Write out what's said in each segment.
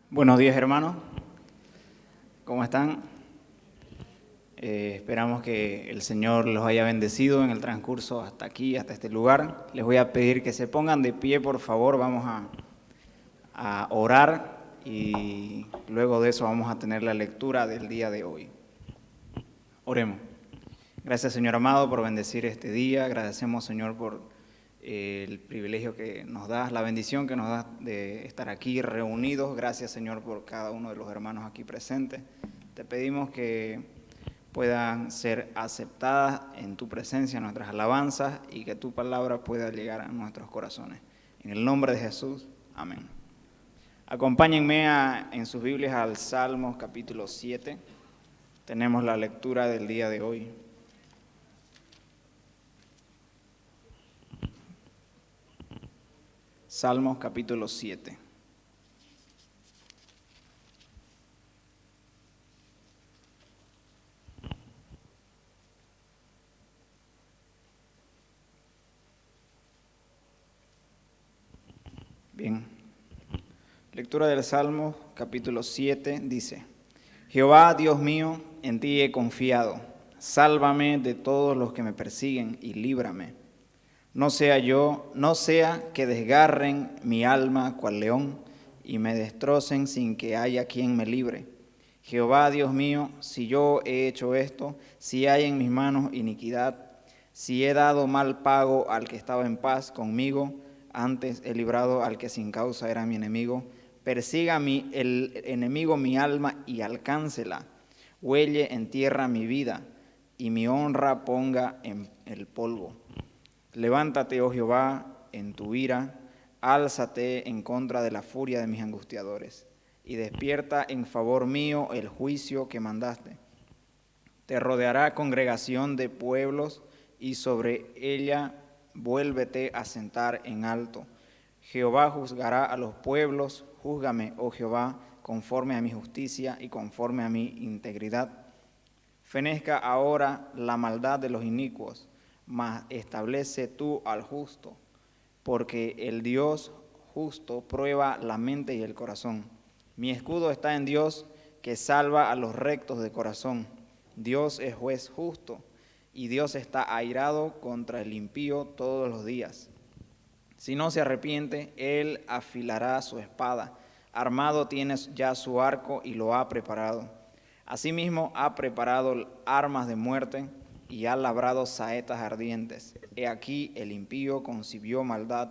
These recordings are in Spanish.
Buenos días, hermanos. ¿Cómo están? Esperamos que el Señor los haya bendecido en el transcurso hasta aquí, hasta este lugar. Les voy a pedir que se pongan de pie, por favor. Vamos a orar y luego de eso vamos a tener la lectura del día de hoy. Oremos. Gracias, Señor amado, por bendecir este día. Agradecemos, Señor, por el privilegio que nos das, la bendición que nos das de estar aquí reunidos. Gracias, Señor, por cada uno de los hermanos aquí presentes. Te pedimos que puedan ser aceptadas en tu presencia nuestras alabanzas y que tu palabra pueda llegar a nuestros corazones. En el nombre de Jesús, amén. Acompáñenme en sus Biblias al Salmos capítulo 7. Tenemos la lectura del día de hoy. Salmos capítulo 7. Bien. Lectura del Salmo capítulo 7 dice: Jehová, Dios mío, en ti he confiado. Sálvame de todos los que me persiguen y líbrame. No sea que desgarren mi alma cual león y me destrocen sin que haya quien me libre. Jehová, Dios mío, si yo he hecho esto, si hay en mis manos iniquidad, si he dado mal pago al que estaba en paz conmigo, antes he librado al que sin causa era mi enemigo, persiga el enemigo mi alma y alcáncela, huelle en tierra mi vida y mi honra ponga en el polvo. Levántate, oh Jehová, en tu ira, álzate en contra de la furia de mis angustiadores, y despierta en favor mío el juicio que mandaste. Te rodeará congregación de pueblos, y sobre ella vuélvete a sentar en alto. Jehová juzgará a los pueblos, júzgame, oh Jehová, conforme a mi justicia y conforme a mi integridad. Fenezca ahora la maldad de los inicuos, mas establece tú al justo, porque el Dios justo prueba la mente y el corazón. Mi escudo está en Dios, que salva a los rectos de corazón. Dios es juez justo, y Dios está airado contra el impío todos los días. Si no se arrepiente, él afilará su espada. Armado tiene ya su arco y lo ha preparado. Asimismo ha preparado armas de muerte, y ha labrado saetas ardientes. He aquí el impío concibió maldad,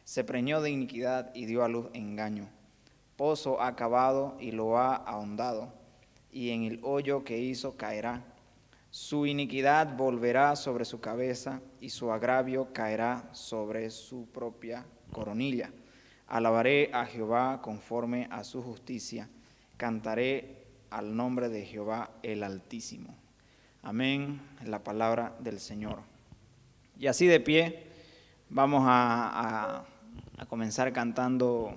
se preñó de iniquidad y dio a luz engaño. Pozo ha cavado y lo ha ahondado, y en el hoyo que hizo caerá. Su iniquidad volverá sobre su cabeza, y su agravio caerá sobre su propia coronilla. Alabaré a Jehová conforme a su justicia, cantaré al nombre de Jehová el Altísimo. Amén, la palabra del Señor. Y así de pie vamos a comenzar cantando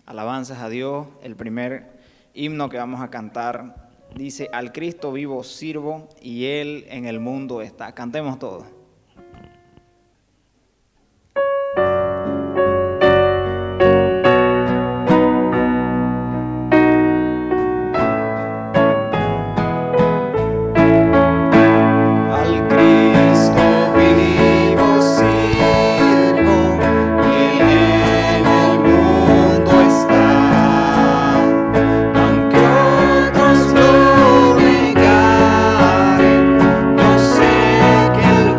alabanzas a Dios. El primer himno que vamos a cantar dice: al Cristo vivo sirvo y Él en el mundo está. Cantemos todos. Que el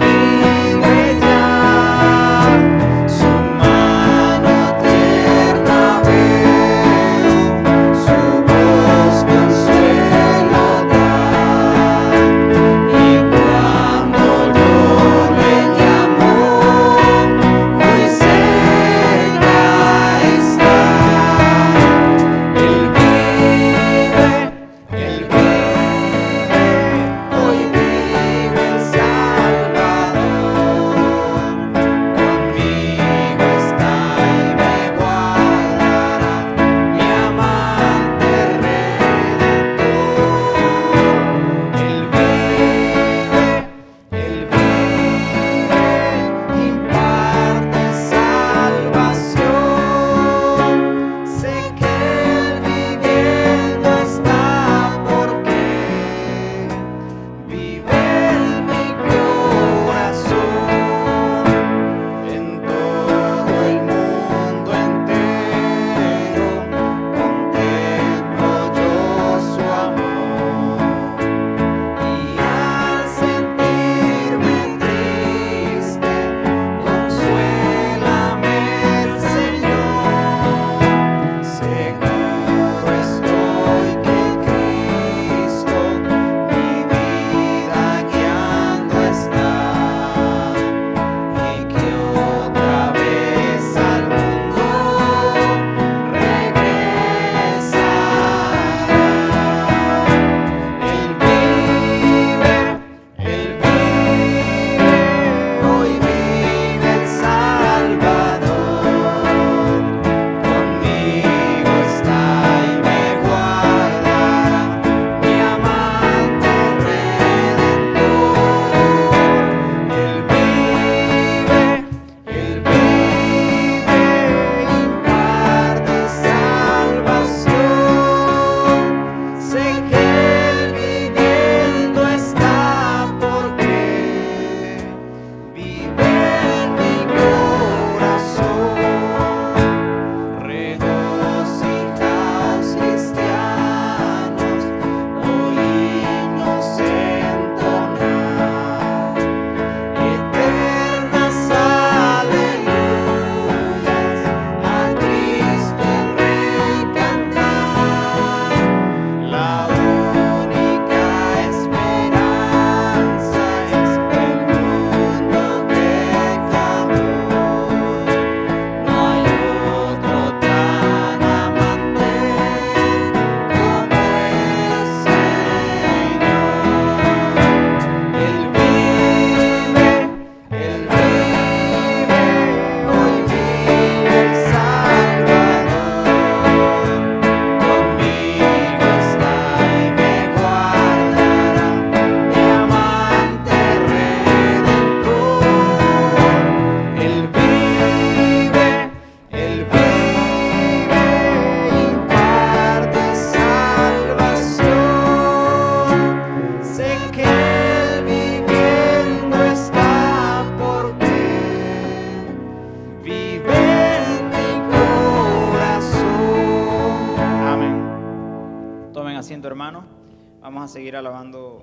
Vamos a seguir alabando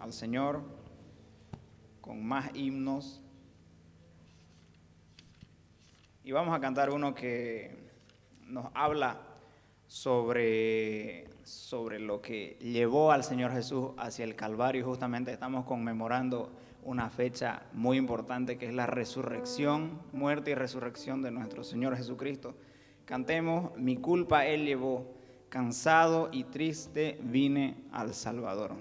al Señor con más himnos. Y vamos a cantar uno que nos habla sobre lo que llevó al Señor Jesús hacia el Calvario. Justamente estamos conmemorando una fecha muy importante que es la resurrección, muerte y resurrección de nuestro Señor Jesucristo. Cantemos: mi culpa Él llevó, cansado y triste vine al Salvador.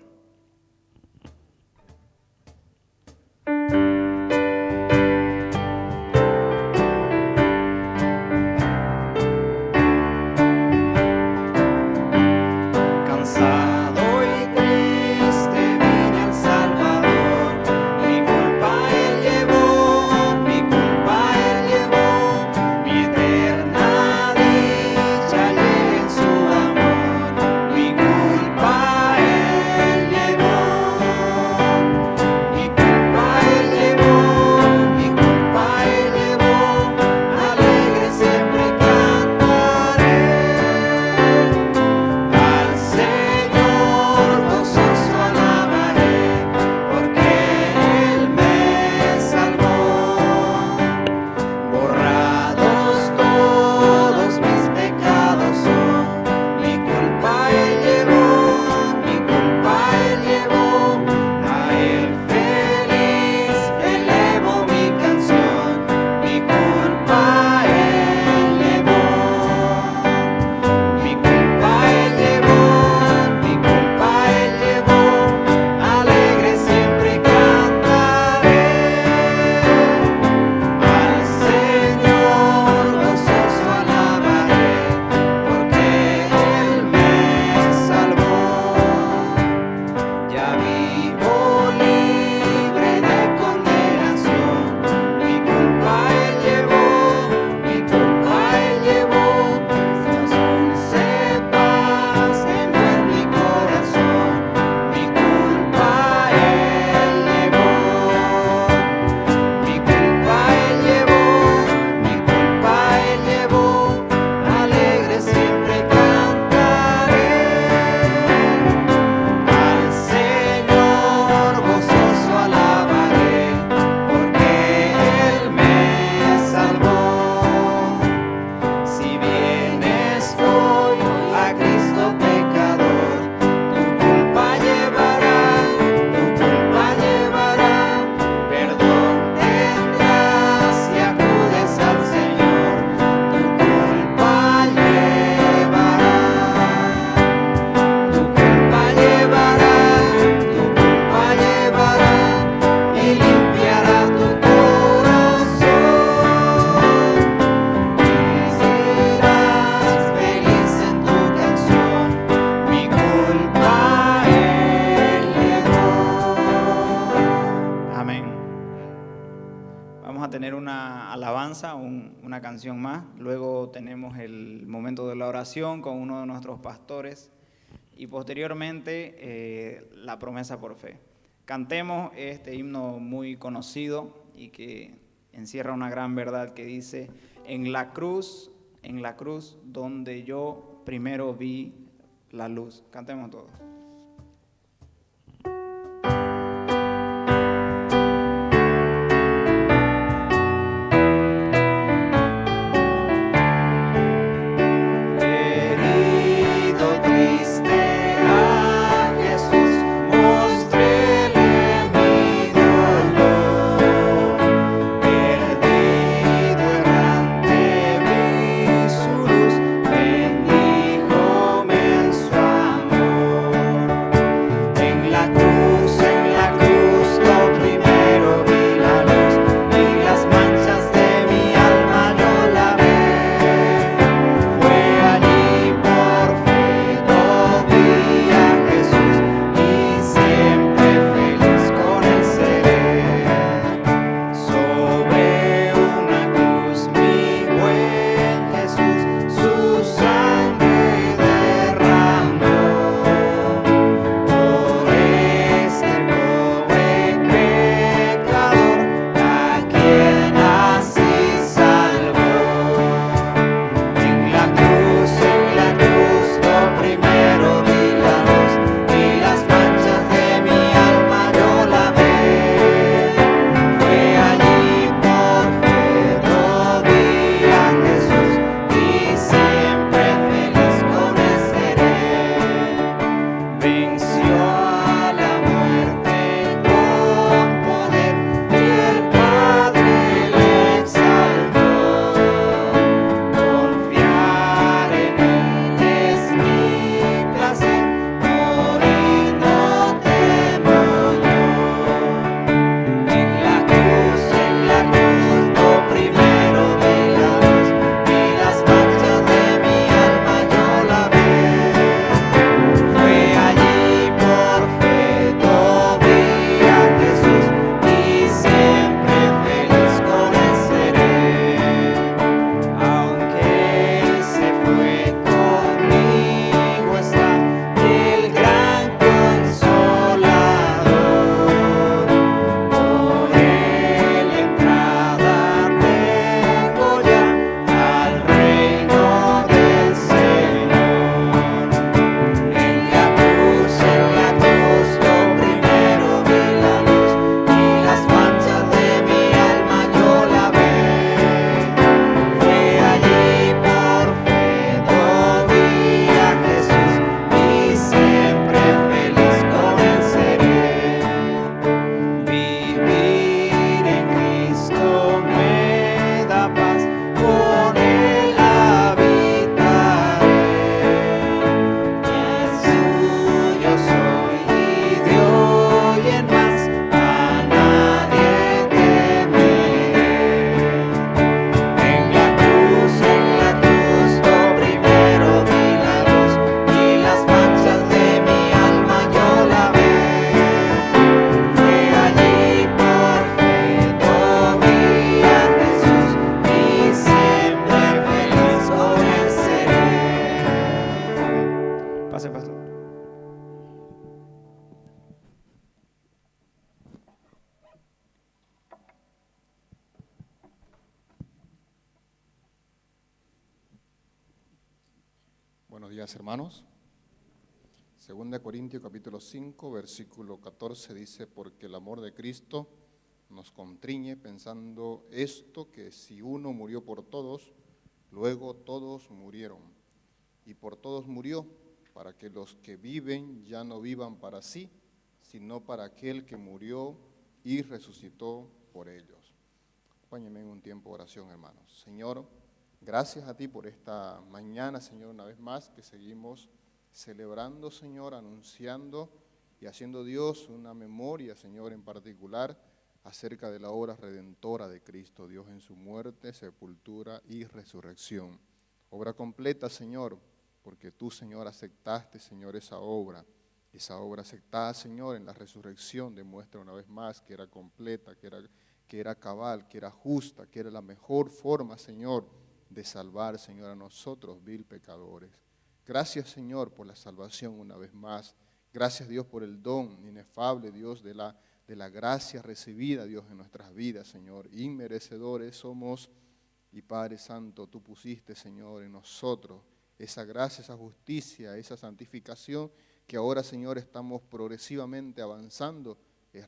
Una canción más, luego tenemos el momento de la oración con uno de nuestros pastores y posteriormente la promesa por fe. Cantemos este himno muy conocido y que encierra una gran verdad que dice: en la cruz donde yo primero vi la luz. Cantemos todos. Bendijo en su amor. días, hermanos. 2 Corintios capítulo 5, versículo 14 dice: porque el amor de Cristo nos constriñe, pensando esto, que si uno murió por todos, luego todos murieron. Y por todos murió, para que los que viven ya no vivan para sí, sino para aquel que murió y resucitó por ellos. Acompáñenme en un tiempo de oración, hermanos. Señor, gracias a ti por esta mañana, Señor, una vez más que seguimos celebrando, Señor, anunciando y haciendo, Dios, una memoria, Señor, en particular acerca de la obra redentora de Cristo, Dios, en su muerte, sepultura y resurrección. Obra completa, Señor, porque tú, Señor, aceptaste, Señor, esa obra. Esa obra aceptada, Señor, en la resurrección demuestra una vez más que era completa, que era cabal, que era justa, que era la mejor forma, Señor, de salvar, Señor, a nosotros, vil pecadores. Gracias, Señor, por la salvación una vez más. Gracias, Dios, por el don inefable, Dios, de la gracia recibida, Dios, en nuestras vidas, Señor. Inmerecedores somos, y Padre Santo, tú pusiste, Señor, en nosotros esa gracia, esa justicia, esa santificación, que ahora, Señor, estamos progresivamente avanzando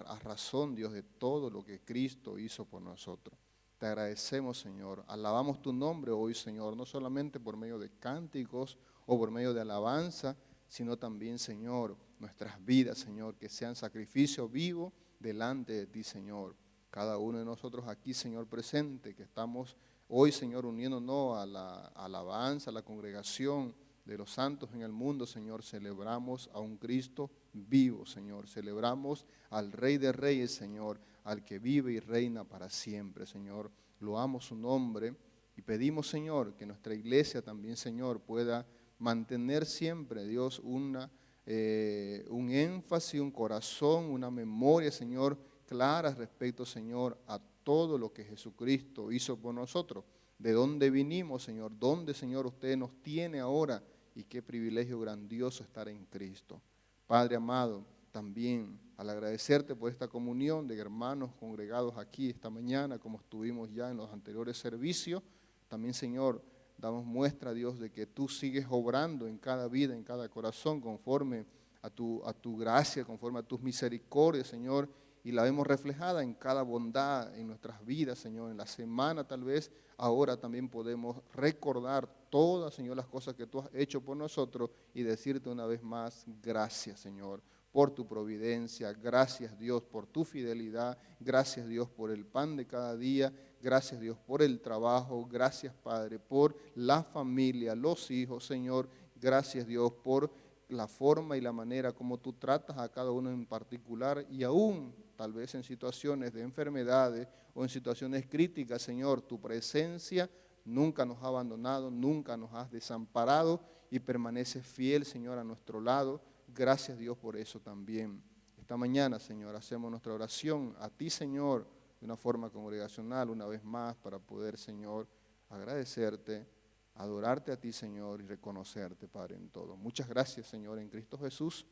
a razón, Dios, de todo lo que Cristo hizo por nosotros. Te agradecemos, Señor. Alabamos tu nombre hoy, Señor, no solamente por medio de cánticos o por medio de alabanza, sino también, Señor, nuestras vidas, Señor, que sean sacrificio vivo delante de ti, Señor. Cada uno de nosotros aquí, Señor, presente, que estamos hoy, Señor, uniéndonos a la alabanza, a la congregación de los santos en el mundo, Señor, celebramos a un Cristo vivo, Señor. Celebramos al Rey de Reyes, Señor, al que vive y reina para siempre, Señor. Loamos su nombre y pedimos, Señor, que nuestra iglesia también, Señor, pueda mantener siempre, Dios, un énfasis, un corazón, una memoria, Señor, clara respecto, Señor, a todo lo que Jesucristo hizo por nosotros. De dónde vinimos, Señor, dónde, Señor, usted nos tiene ahora, y qué privilegio grandioso estar en Cristo. Padre amado, también al agradecerte por esta comunión de hermanos congregados aquí esta mañana, como estuvimos ya en los anteriores servicios, también, Señor, damos muestra, Dios, de que tú sigues obrando en cada vida, en cada corazón, conforme a tu gracia, conforme a tus misericordias, Señor, y la vemos reflejada en cada bondad en nuestras vidas, Señor. En la semana tal vez, ahora también podemos recordar todas, Señor, las cosas que tú has hecho por nosotros y decirte una vez más, gracias, Señor, por tu providencia, gracias, Dios, por tu fidelidad, gracias, Dios, por el pan de cada día, gracias, Dios, por el trabajo, gracias, Padre, por la familia, los hijos, Señor, gracias, Dios, por la forma y la manera como tú tratas a cada uno en particular, y aún tal vez en situaciones de enfermedades o en situaciones críticas, Señor, tu presencia nunca nos ha abandonado, nunca nos has desamparado y permaneces fiel, Señor, a nuestro lado. Gracias, Dios, por eso también. Esta mañana, Señor, hacemos nuestra oración a ti, Señor, de una forma congregacional, una vez más, para poder, Señor, agradecerte, adorarte a ti, Señor, y reconocerte, Padre, en todo. Muchas gracias, Señor, en Cristo Jesús.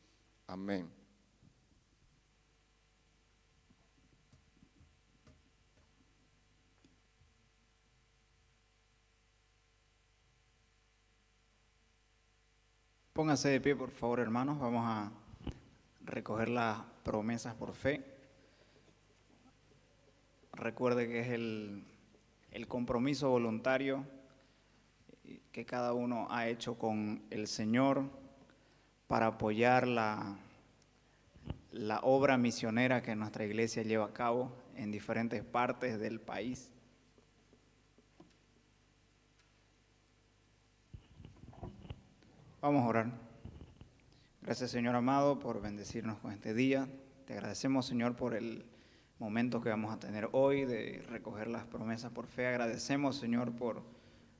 Amén. Pónganse de pie, por favor, hermanos. Vamos a recoger las promesas por fe. Recuerde que es el compromiso voluntario que cada uno ha hecho con el Señor para apoyar la obra misionera que nuestra iglesia lleva a cabo en diferentes partes del país. Vamos a orar. Gracias, Señor amado, por bendecirnos con este día. Te agradecemos, Señor, por el momento que vamos a tener hoy de recoger las promesas por fe. Agradecemos, Señor, por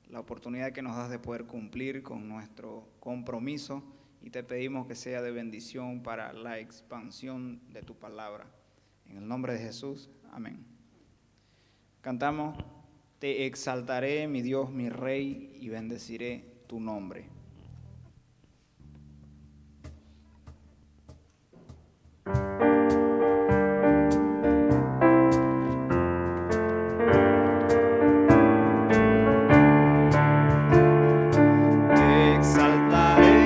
la oportunidad que nos das de poder cumplir con nuestro compromiso, y te pedimos que sea de bendición para la expansión de tu palabra. En el nombre de Jesús, amén. Cantamos: te exaltaré, mi Dios, mi Rey, y bendeciré tu nombre. Te exaltaré,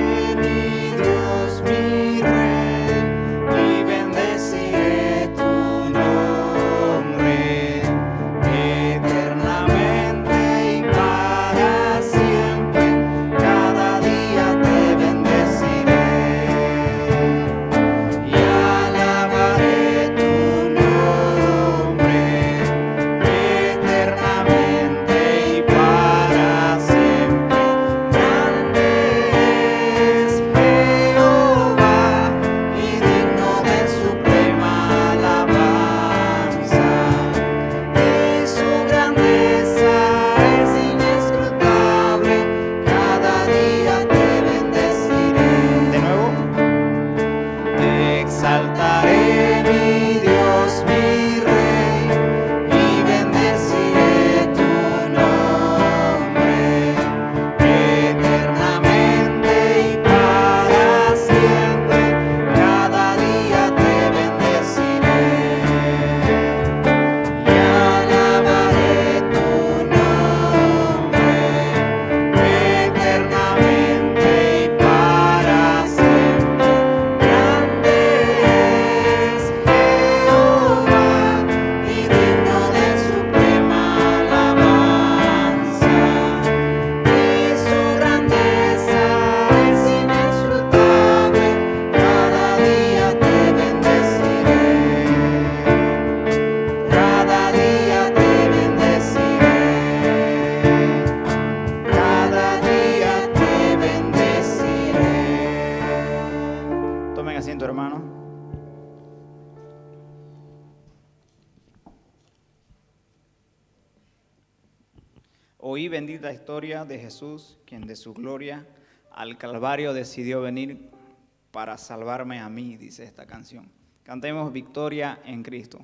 Oí bendita historia de Jesús, quien de su gloria al Calvario decidió venir para salvarme a mí, dice esta canción. Cantemos victoria en Cristo.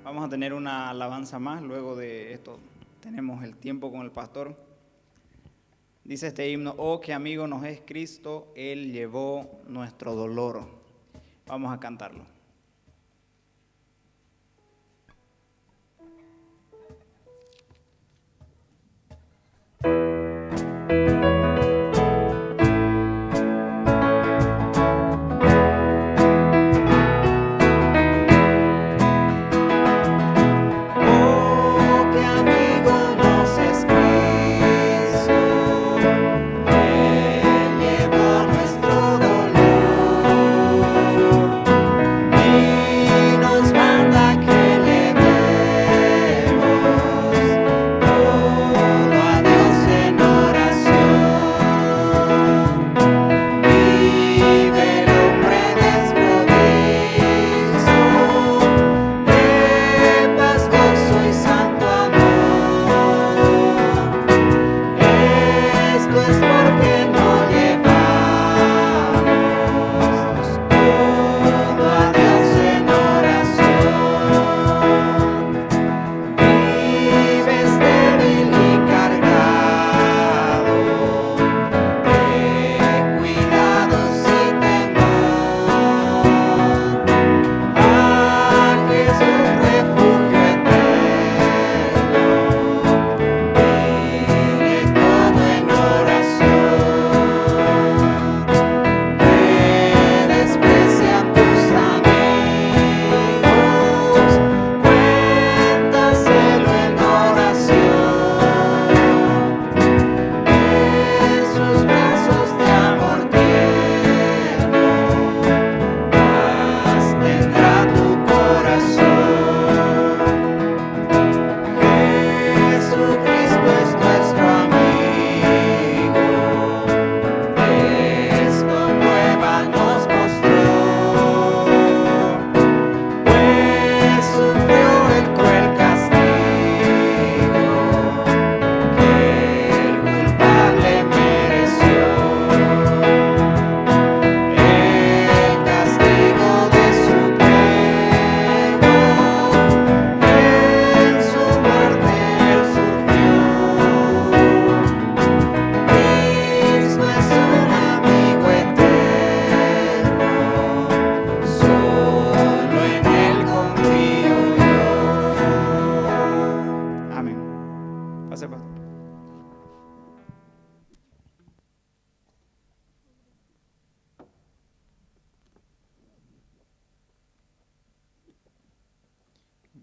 Vamos a tener una alabanza más, luego de esto tenemos el tiempo con el pastor. Dice este himno: oh, qué amigo nos es Cristo, Él llevó nuestro dolor. Vamos a cantarlo. Él llevó nuestro dolor.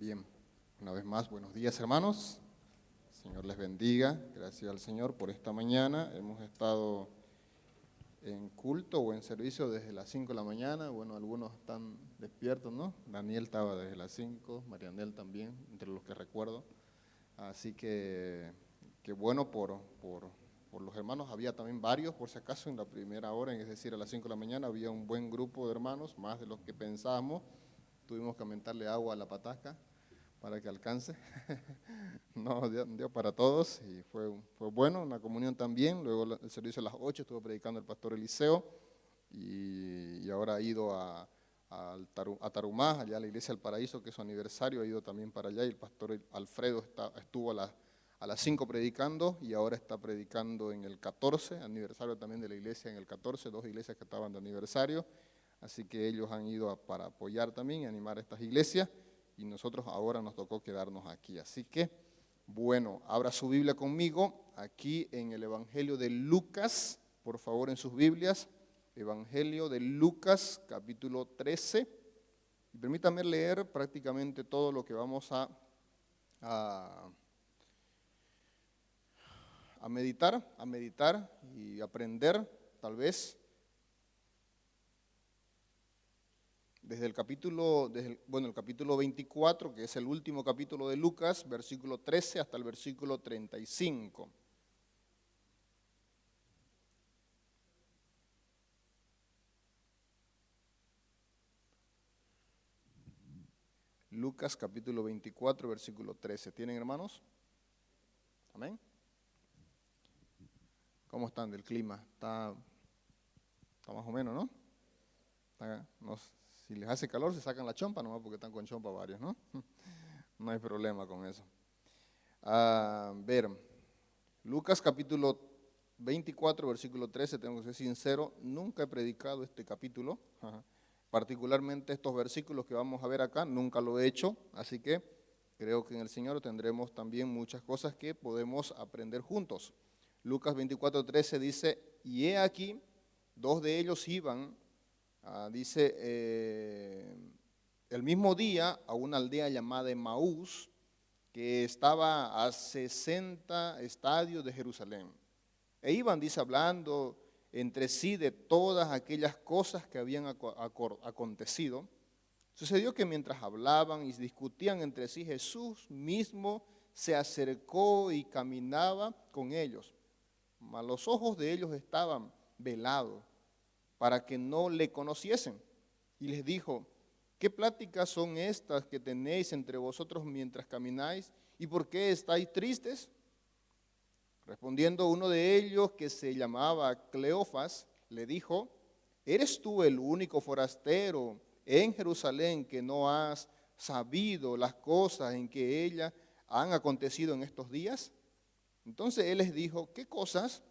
Bien, una vez más, buenos días hermanos, Señor les bendiga, gracias al Señor por esta mañana. Hemos estado en culto o en servicio desde las 5 de la mañana, bueno, algunos están despiertos, ¿no? Daniel estaba desde las 5, Marianel también, entre los que recuerdo, así que bueno por los hermanos. Había también varios, por si acaso, en la primera hora, es decir, a las 5 de la mañana, había un buen grupo de hermanos, más de los que pensábamos. Tuvimos que aumentarle agua a la pataca para que alcance. No, dio para todos y fue bueno, una comunión también. Luego el servicio a las 8 estuvo predicando el pastor Eliseo y ahora ha ido a Tarumá, allá a la iglesia del Paraíso, que es su aniversario, ha ido también para allá, y el pastor Alfredo estuvo a las 5 predicando y ahora está predicando en el 14, aniversario también de la iglesia en el 14, 2 iglesias que estaban de aniversario, así que ellos han ido para apoyar también y animar a estas iglesias, y nosotros ahora nos tocó quedarnos aquí. Así que, bueno, abra su Biblia conmigo, aquí en el Evangelio de Lucas, por favor en sus Biblias, Evangelio de Lucas, capítulo 13, y permítame leer prácticamente todo lo que vamos a meditar y aprender, tal vez, desde el capítulo 24, que es el último capítulo de Lucas, versículo 13 hasta el versículo 35. Lucas capítulo 24, versículo 13. ¿Tienen, hermanos? Amén. ¿Cómo están del clima? Está más o menos, ¿no? Si les hace calor, se sacan la chompa, nomás porque están con chompa varios, ¿no? No hay problema con eso. Ver, Lucas capítulo 24, versículo 13, tengo que ser sincero, nunca he predicado este capítulo, particularmente estos versículos que vamos a ver acá, nunca lo he hecho, así que creo que en el Señor tendremos también muchas cosas que podemos aprender juntos. Lucas 24, 13 dice, y he aquí, 2 de ellos iban, el mismo día a una aldea llamada Emaús, que estaba a 60 estadios de Jerusalén. E iban, dice, hablando entre sí de todas aquellas cosas que habían acontecido. Sucedió que mientras hablaban y discutían entre sí, Jesús mismo se acercó y caminaba con ellos. Mas los ojos de ellos estaban velados para que no le conociesen. Y les dijo, ¿qué pláticas son estas que tenéis entre vosotros mientras camináis? ¿Y por qué estáis tristes? Respondiendo uno de ellos, que se llamaba Cleofas, le dijo, ¿eres tú el único forastero en Jerusalén que no has sabido las cosas en que ella han acontecido en estos días? Entonces él les dijo, ¿qué cosas?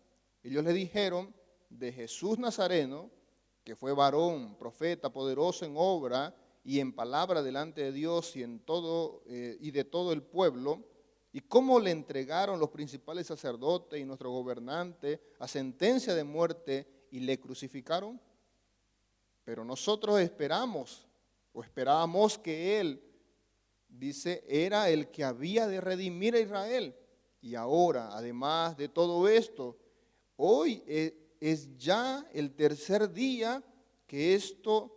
Ellos le dijeron, de Jesús Nazareno, que fue varón, profeta, poderoso en obra y en palabra delante de Dios y de todo el pueblo, y cómo le entregaron los principales sacerdotes y nuestro gobernante a sentencia de muerte y le crucificaron. Pero nosotros esperábamos que él, dice, era el que había de redimir a Israel. Y ahora, además de todo esto, hoy es ya el tercer día que esto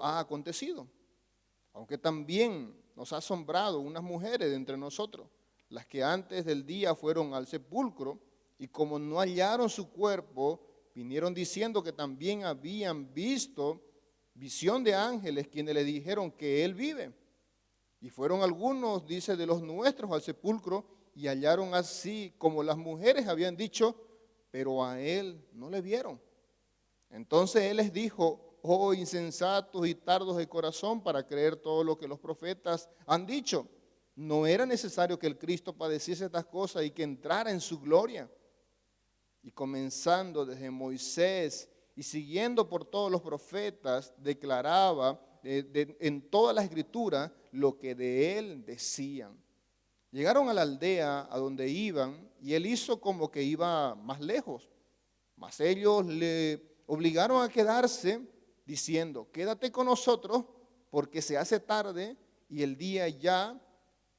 ha acontecido. Aunque también nos ha asombrado unas mujeres de entre nosotros, las que antes del día fueron al sepulcro, y como no hallaron su cuerpo, vinieron diciendo que también habían visto visión de ángeles, quienes le dijeron que él vive. Y fueron algunos, dice, de los nuestros al sepulcro, y hallaron así como las mujeres habían dicho, pero a él no le vieron. Entonces él les dijo, oh insensatos y tardos de corazón para creer todo lo que los profetas han dicho. ¿No era necesario que el Cristo padeciese estas cosas y que entrara en su gloria? Y comenzando desde Moisés y siguiendo por todos los profetas, declaraba en toda la escritura lo que de él decían. Llegaron a la aldea a donde iban, y él hizo como que iba más lejos. Mas ellos le obligaron a quedarse, diciendo, quédate con nosotros, porque se hace tarde y el día ya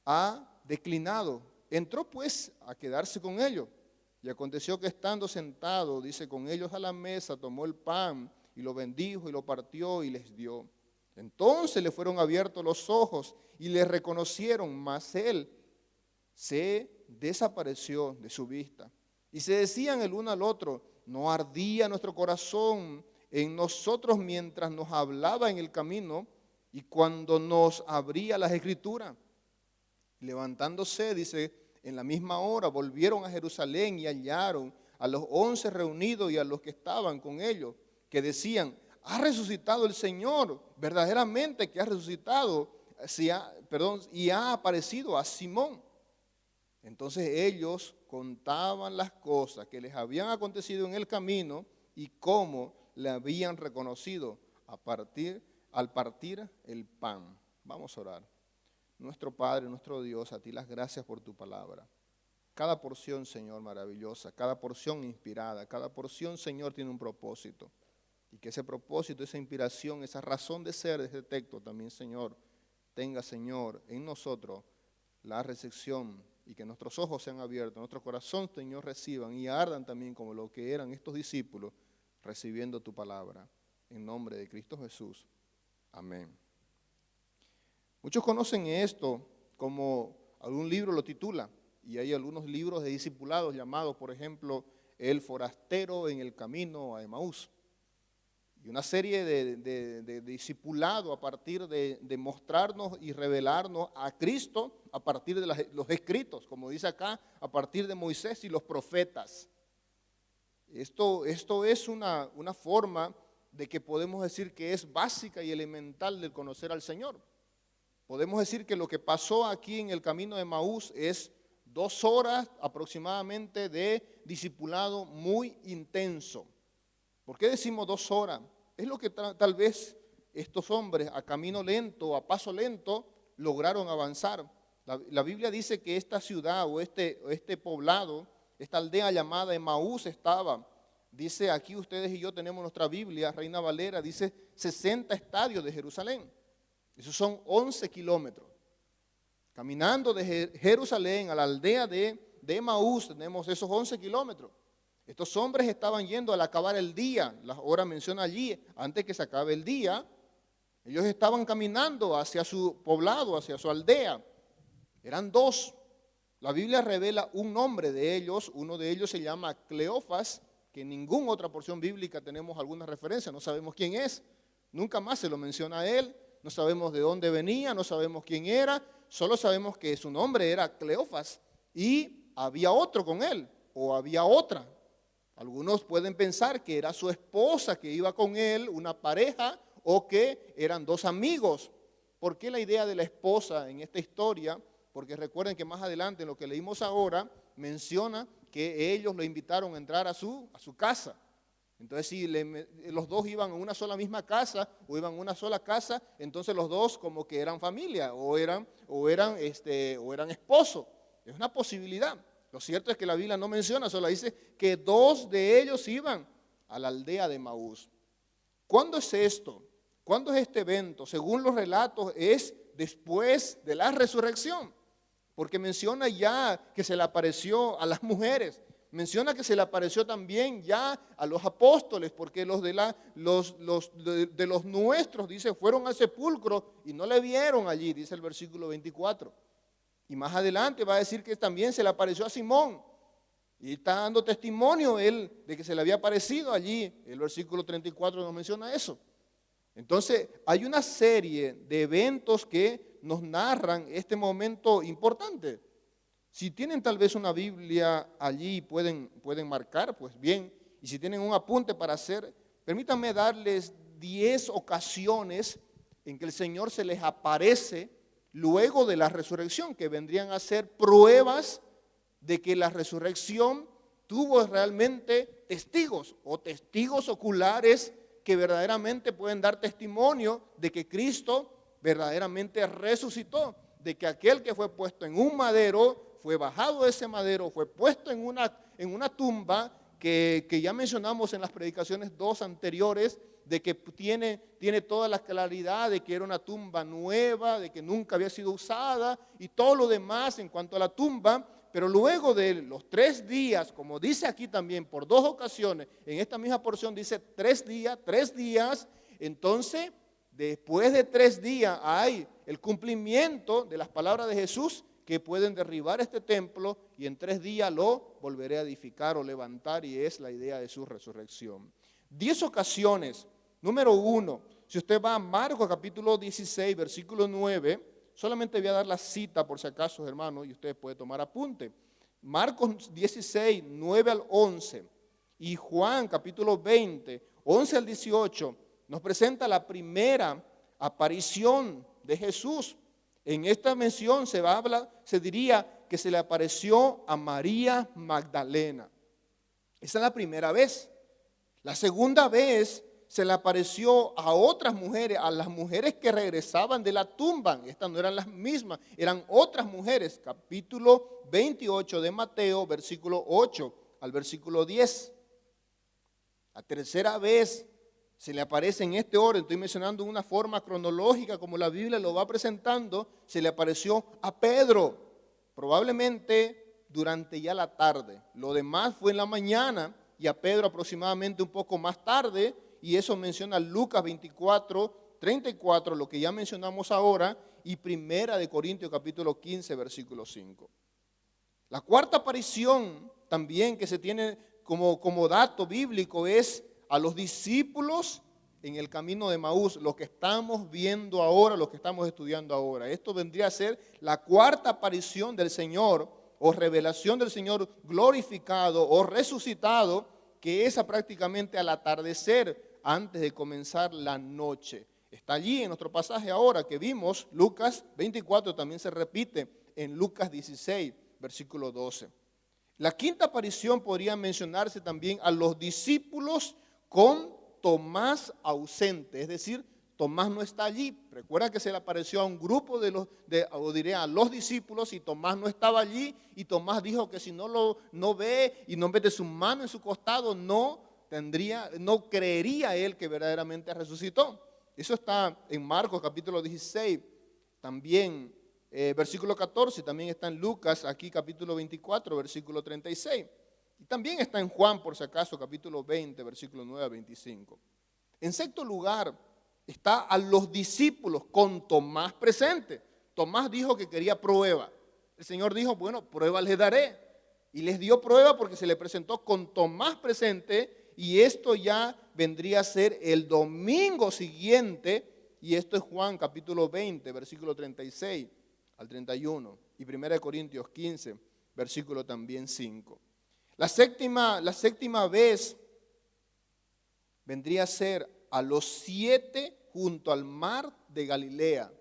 ha declinado. Entró pues a quedarse con ellos. Y aconteció que estando sentado, dice, con ellos a la mesa, tomó el pan y lo bendijo y lo partió y les dio. Entonces le fueron abiertos los ojos y le reconocieron, mas él se desapareció de su vista. Y se decían el uno al otro, ¿no ardía nuestro corazón en nosotros mientras nos hablaba en el camino y cuando nos abría las escrituras? Levantándose, dice, en la misma hora volvieron a Jerusalén y hallaron a los 11 reunidos y a los que estaban con ellos, que decían, ha resucitado el Señor, verdaderamente que ha resucitado, y ha aparecido a Simón. Entonces ellos contaban las cosas que les habían acontecido en el camino y cómo le habían reconocido al partir el pan. Vamos a orar. Nuestro Padre, nuestro Dios, a ti las gracias por tu palabra. Cada porción, Señor, maravillosa, cada porción inspirada, cada porción, Señor, tiene un propósito. Y que ese propósito, esa inspiración, esa razón de ser de este texto también, Señor, tenga, Señor, en nosotros la recepción y que nuestros ojos sean abiertos, nuestro corazón, Señor, reciban y ardan también como lo que eran estos discípulos recibiendo tu palabra. En nombre de Cristo Jesús. Amén. Muchos conocen esto como algún libro lo titula, y hay algunos libros de discipulados llamados, por ejemplo, El forastero en el camino a Emaús. Y una serie de discipulado a partir de mostrarnos y revelarnos a Cristo a partir de los escritos, como dice acá, a partir de Moisés y los profetas. Esto es una forma de que podemos decir que es básica y elemental del conocer al Señor. Podemos decir que lo que pasó aquí en el camino de Emaús es 2 horas aproximadamente de discipulado muy intenso. ¿Por qué decimos 2 horas? Es lo que tal vez estos hombres a camino lento, a paso lento, lograron avanzar. La Biblia dice que esta ciudad o este poblado, esta aldea llamada Emaús estaba, dice aquí ustedes y yo tenemos nuestra Biblia, Reina Valera, dice 60 estadios de Jerusalén. Esos son 11 kilómetros. Caminando de Jerusalén a la aldea de Emaús tenemos esos 11 kilómetros. Estos hombres estaban yendo al acabar el día, la hora menciona allí, antes que se acabe el día, ellos estaban caminando hacia su poblado, hacia su aldea. Eran 2. La Biblia revela un nombre de ellos, uno de ellos se llama Cleofas, que en ninguna otra porción bíblica tenemos alguna referencia, no sabemos quién es, nunca más se lo menciona a él, no sabemos de dónde venía, no sabemos quién era, solo sabemos que su nombre era Cleofas y había otro con él, o había otra. Algunos pueden pensar que era su esposa que iba con él, una pareja, o que eran 2 amigos. ¿Por qué la idea de la esposa en esta historia? Porque recuerden que más adelante en lo que leímos ahora, menciona que ellos lo invitaron a entrar a su casa. Entonces si los 2 iban en una sola misma casa o iban en una sola casa, entonces los 2 como que eran familia o eran esposos. Es una posibilidad. Lo cierto es que la Biblia no menciona, solo dice que 2 de ellos iban a la aldea de Emaús. ¿Cuándo es esto? ¿Cuándo es este evento? Según los relatos es después de la resurrección, porque menciona ya que se le apareció a las mujeres, menciona que se le apareció también ya a los apóstoles, porque los de los nuestros, dice, fueron al sepulcro y no le vieron allí, dice el versículo 24. Y más adelante va a decir que también se le apareció a Simón. Y está dando testimonio él de que se le había aparecido allí. El versículo 34 nos menciona eso. Entonces hay una serie de eventos que nos narran este momento importante. Si tienen tal vez una Biblia allí pueden marcar, pues bien. Y si tienen un apunte para hacer, permítanme darles 10 ocasiones en que el Señor se les aparece luego de la resurrección, que vendrían a ser pruebas de que la resurrección tuvo realmente testigos o testigos oculares que verdaderamente pueden dar testimonio de que Cristo verdaderamente resucitó, de que aquel que fue puesto en un madero, fue bajado de ese madero, fue puesto en una tumba que ya mencionamos en las predicaciones 2 anteriores, de que tiene toda la claridad de que era una tumba nueva, de que nunca había sido usada y todo lo demás en cuanto a la tumba. Pero luego de los 3 días, como dice aquí también por 2 ocasiones, en esta misma porción dice 3 días, entonces después de 3 días hay el cumplimiento de las palabras de Jesús que pueden derribar este templo y en 3 días lo volveré a edificar o levantar, y es la idea de su resurrección. 10 ocasiones. Número 1, si usted va a Marcos capítulo 16, versículo 9, solamente voy a dar la cita por si acaso, hermano, y usted puede tomar apunte. Marcos 16, 9 al 11 y Juan capítulo 20, 11 al 18 nos presenta la primera aparición de Jesús. En esta mención se diría que se le apareció a María Magdalena. Esa es la primera vez. La segunda vez se le apareció a otras mujeres, a las mujeres que regresaban de la tumba. Estas no eran las mismas, eran otras mujeres. Capítulo 28 de Mateo, versículo 8 al versículo 10. La tercera vez se le aparece en este orden, estoy mencionando una forma cronológica como la Biblia lo va presentando, se le apareció a Pedro, probablemente durante ya la tarde. Lo demás fue en la mañana y a Pedro aproximadamente un poco más tarde, y eso menciona Lucas 24, 34, lo que ya mencionamos ahora, y Primera de Corintios capítulo 15, versículo 5. La cuarta aparición también que se tiene como dato bíblico es a los discípulos en el camino de Emaús, lo que estamos viendo ahora, lo que estamos estudiando ahora. Esto vendría a ser la cuarta aparición del Señor o revelación del Señor glorificado o resucitado, que es prácticamente al atardecer antes de comenzar la noche. Está allí en nuestro pasaje ahora que vimos, Lucas 24, también se repite en Lucas 16, versículo 12. La quinta aparición podría mencionarse también a los discípulos con Tomás ausente, es decir, Tomás no está allí. Recuerda que se le apareció a un grupo a los discípulos y Tomás no estaba allí, y Tomás dijo que si no ve y no mete su mano en su costado, no creería él que verdaderamente resucitó. Eso está en Marcos capítulo 16, también versículo 14, también está en Lucas, aquí capítulo 24, versículo 36. Y también está en Juan, por si acaso, capítulo 20, versículo 9 a 25. En sexto lugar, está a los discípulos con Tomás presente. Tomás dijo que quería prueba. El Señor dijo, bueno, prueba les daré. Y les dio prueba porque se le presentó con Tomás presente, y esto ya vendría a ser el domingo siguiente, y esto es Juan capítulo 20, versículo 36 al 31, y 1 Corintios 15, versículo también 5. La séptima vez vendría a ser a los 7 junto al mar de Galilea.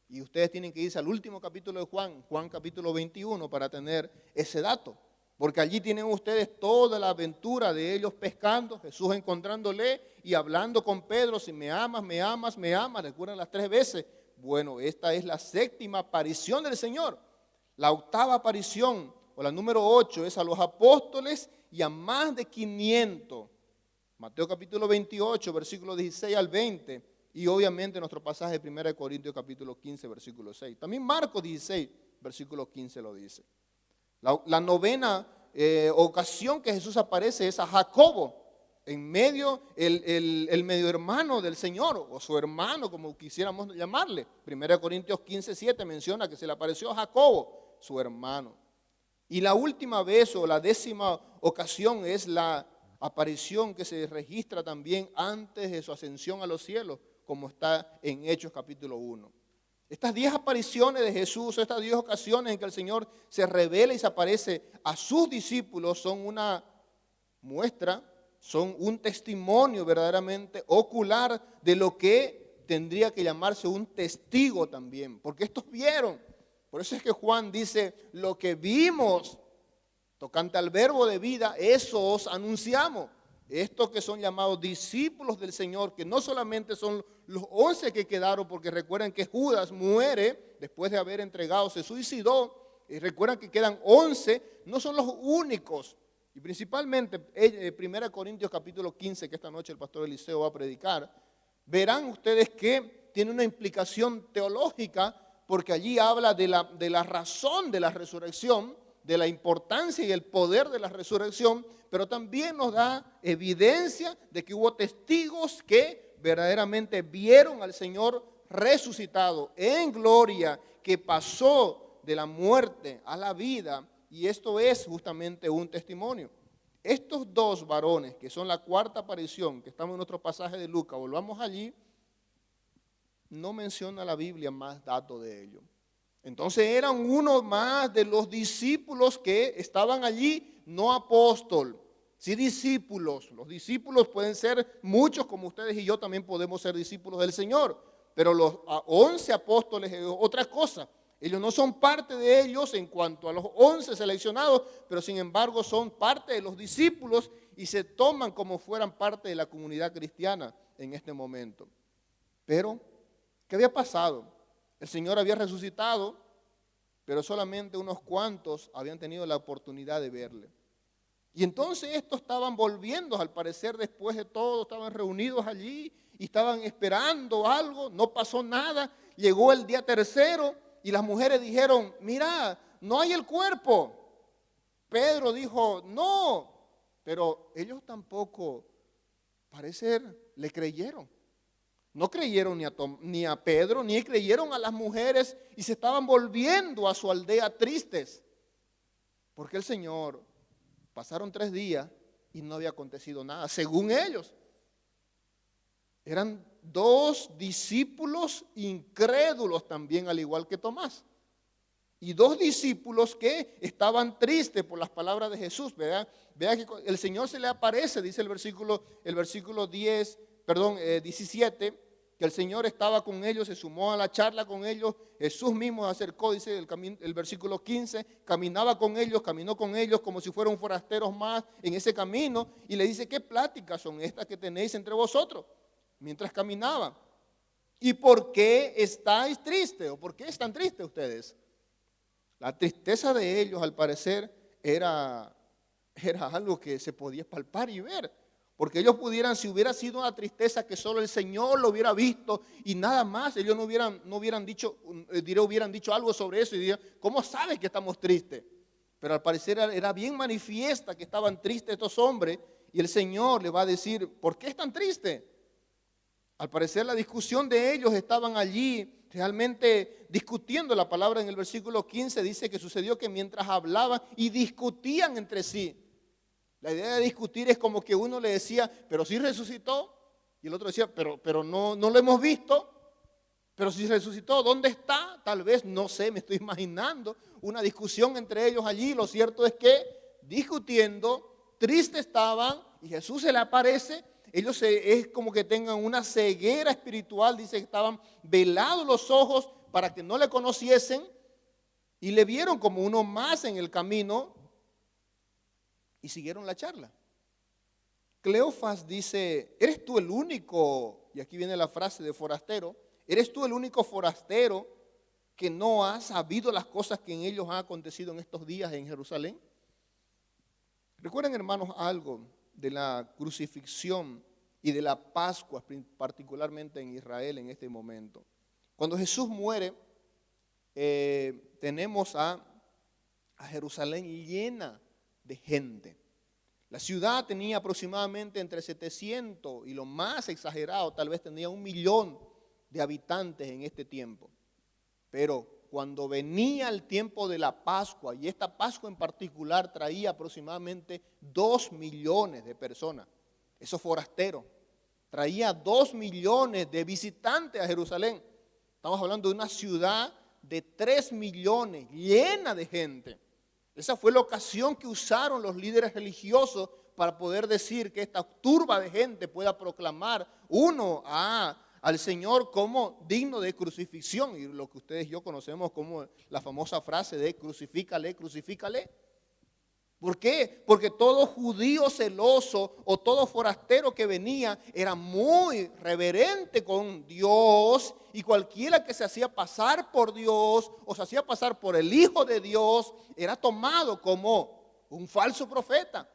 Y ustedes tienen que irse al último capítulo de Juan capítulo 21, para tener ese dato. Porque allí tienen ustedes toda la aventura de ellos pescando, Jesús encontrándole y hablando con Pedro, si me amas, me amas, me amas. Recuerdan las 3 veces. Bueno, esta es la séptima aparición del Señor. La octava aparición, o la número 8, es a los apóstoles y a más de 500. Mateo capítulo 28, versículo 16 al 20. Y obviamente nuestro pasaje de 1 Corintios capítulo 15, versículo 6. También Marcos 16, versículo 15 lo dice. La novena ocasión que Jesús aparece es a Jacobo, en medio, el medio hermano del Señor, o su hermano, como quisiéramos llamarle. 1 Corintios 15, 7 menciona que se le apareció a Jacobo, su hermano. Y la última vez, o la 10ª ocasión, es la aparición que se registra también antes de su ascensión a los cielos, como está en Hechos capítulo 1. Estas 10 apariciones de Jesús, estas 10 ocasiones en que el Señor se revela y se aparece a sus discípulos, son una muestra, son un testimonio verdaderamente ocular de lo que tendría que llamarse un testigo también, porque estos vieron. Por eso es que Juan dice, lo que vimos tocante al verbo de vida, eso os anunciamos. Estos que son llamados discípulos del Señor, que no solamente son los 11 que quedaron, porque recuerden que Judas muere después de haber entregado, se suicidó, y recuerdan que quedan 11, no son los únicos y principalmente 1 Corintios capítulo 15, que esta noche el pastor Eliseo va a predicar, verán ustedes que tiene una implicación teológica, porque allí habla de la razón de la resurrección, de la importancia y el poder de la resurrección, pero también nos da evidencia de que hubo testigos que verdaderamente vieron al Señor resucitado en gloria, que pasó de la muerte a la vida, y esto es justamente un testimonio. Estos dos varones, que son la cuarta aparición, que estamos en nuestro pasaje de Lucas, volvamos allí, no menciona la Biblia más datos de ellos. Entonces eran uno más de los discípulos que estaban allí, no apóstol, sí discípulos. Los discípulos pueden ser muchos, como ustedes y yo también podemos ser discípulos del Señor, pero los 11 apóstoles es otra cosa. Ellos no son parte de ellos en cuanto a los 11 seleccionados, pero sin embargo son parte de los discípulos y se toman como fueran parte de la comunidad cristiana en este momento. Pero, ¿qué había pasado? El Señor había resucitado, pero solamente unos cuantos habían tenido la oportunidad de verle. Y entonces estos estaban volviendo, al parecer después de todo, estaban reunidos allí y estaban esperando algo, no pasó nada. Llegó el día tercero y las mujeres dijeron, mira, no hay el cuerpo. Pedro dijo, no, pero ellos tampoco, parecer, le creyeron. No creyeron ni a Pedro, ni creyeron a las mujeres y se estaban volviendo a su aldea tristes. Porque el Señor, pasaron 3 días y no había acontecido nada, según ellos. Eran 2 discípulos incrédulos también, al igual que Tomás. Y 2 discípulos que estaban tristes por las palabras de Jesús. Vea que el Señor se le aparece, dice el versículo 17, que el Señor estaba con ellos, se sumó a la charla con ellos, Jesús mismo se acercó, dice el versículo 15, caminó con ellos como si fueran forasteros más en ese camino, y le dice, ¿qué pláticas son estas que tenéis entre vosotros? Mientras caminaban. ¿Y por qué estáis tristes? ¿O por qué están tristes ustedes? La tristeza de ellos, al parecer, era algo que se podía palpar y ver. Porque ellos pudieran, si hubiera sido una tristeza que solo el Señor lo hubiera visto y nada más, ellos no hubieran dicho algo sobre eso y dirían, ¿cómo sabes que estamos tristes? Pero al parecer era bien manifiesta que estaban tristes estos hombres y el Señor le va a decir, ¿por qué están tristes? Al parecer la discusión de ellos estaban allí realmente discutiendo. La palabra en el versículo 15 dice que sucedió que mientras hablaban y discutían entre sí. La idea de discutir es como que uno le decía, pero sí resucitó, y el otro decía, pero no lo hemos visto, pero si resucitó, ¿dónde está? Tal vez, no sé, me estoy imaginando una discusión entre ellos allí. Lo cierto es que discutiendo, tristes estaban, y Jesús se le aparece. Ellos es como que tengan una ceguera espiritual, dice que estaban velados los ojos para que no le conociesen, y le vieron como uno más en el camino, y siguieron la charla. Cleofas dice, ¿eres tú el único? Y aquí viene la frase de forastero. ¿Eres tú el único forastero que no ha sabido las cosas que en ellos han acontecido en estos días en Jerusalén? Recuerden, hermanos, algo de la crucifixión y de la Pascua, particularmente en Israel en este momento. Cuando Jesús muere, tenemos a Jerusalén llena de gente. La ciudad tenía aproximadamente entre 700 y lo más exagerado, tal vez tenía 1 millón de habitantes en este tiempo. Pero cuando venía el tiempo de la Pascua, y esta Pascua en particular traía aproximadamente 2 millones de personas, esos forasteros, traía 2 millones de visitantes a Jerusalén. Estamos hablando de una ciudad de 3 millones, llena de gente. Esa fue la ocasión que usaron los líderes religiosos para poder decir que esta turba de gente pueda proclamar al Señor como digno de crucifixión, y lo que ustedes y yo conocemos como la famosa frase de crucifícale, crucifícale. ¿Por qué? Porque todo judío celoso o todo forastero que venía era muy reverente con Dios, y cualquiera que se hacía pasar por Dios o se hacía pasar por el Hijo de Dios era tomado como un falso profeta.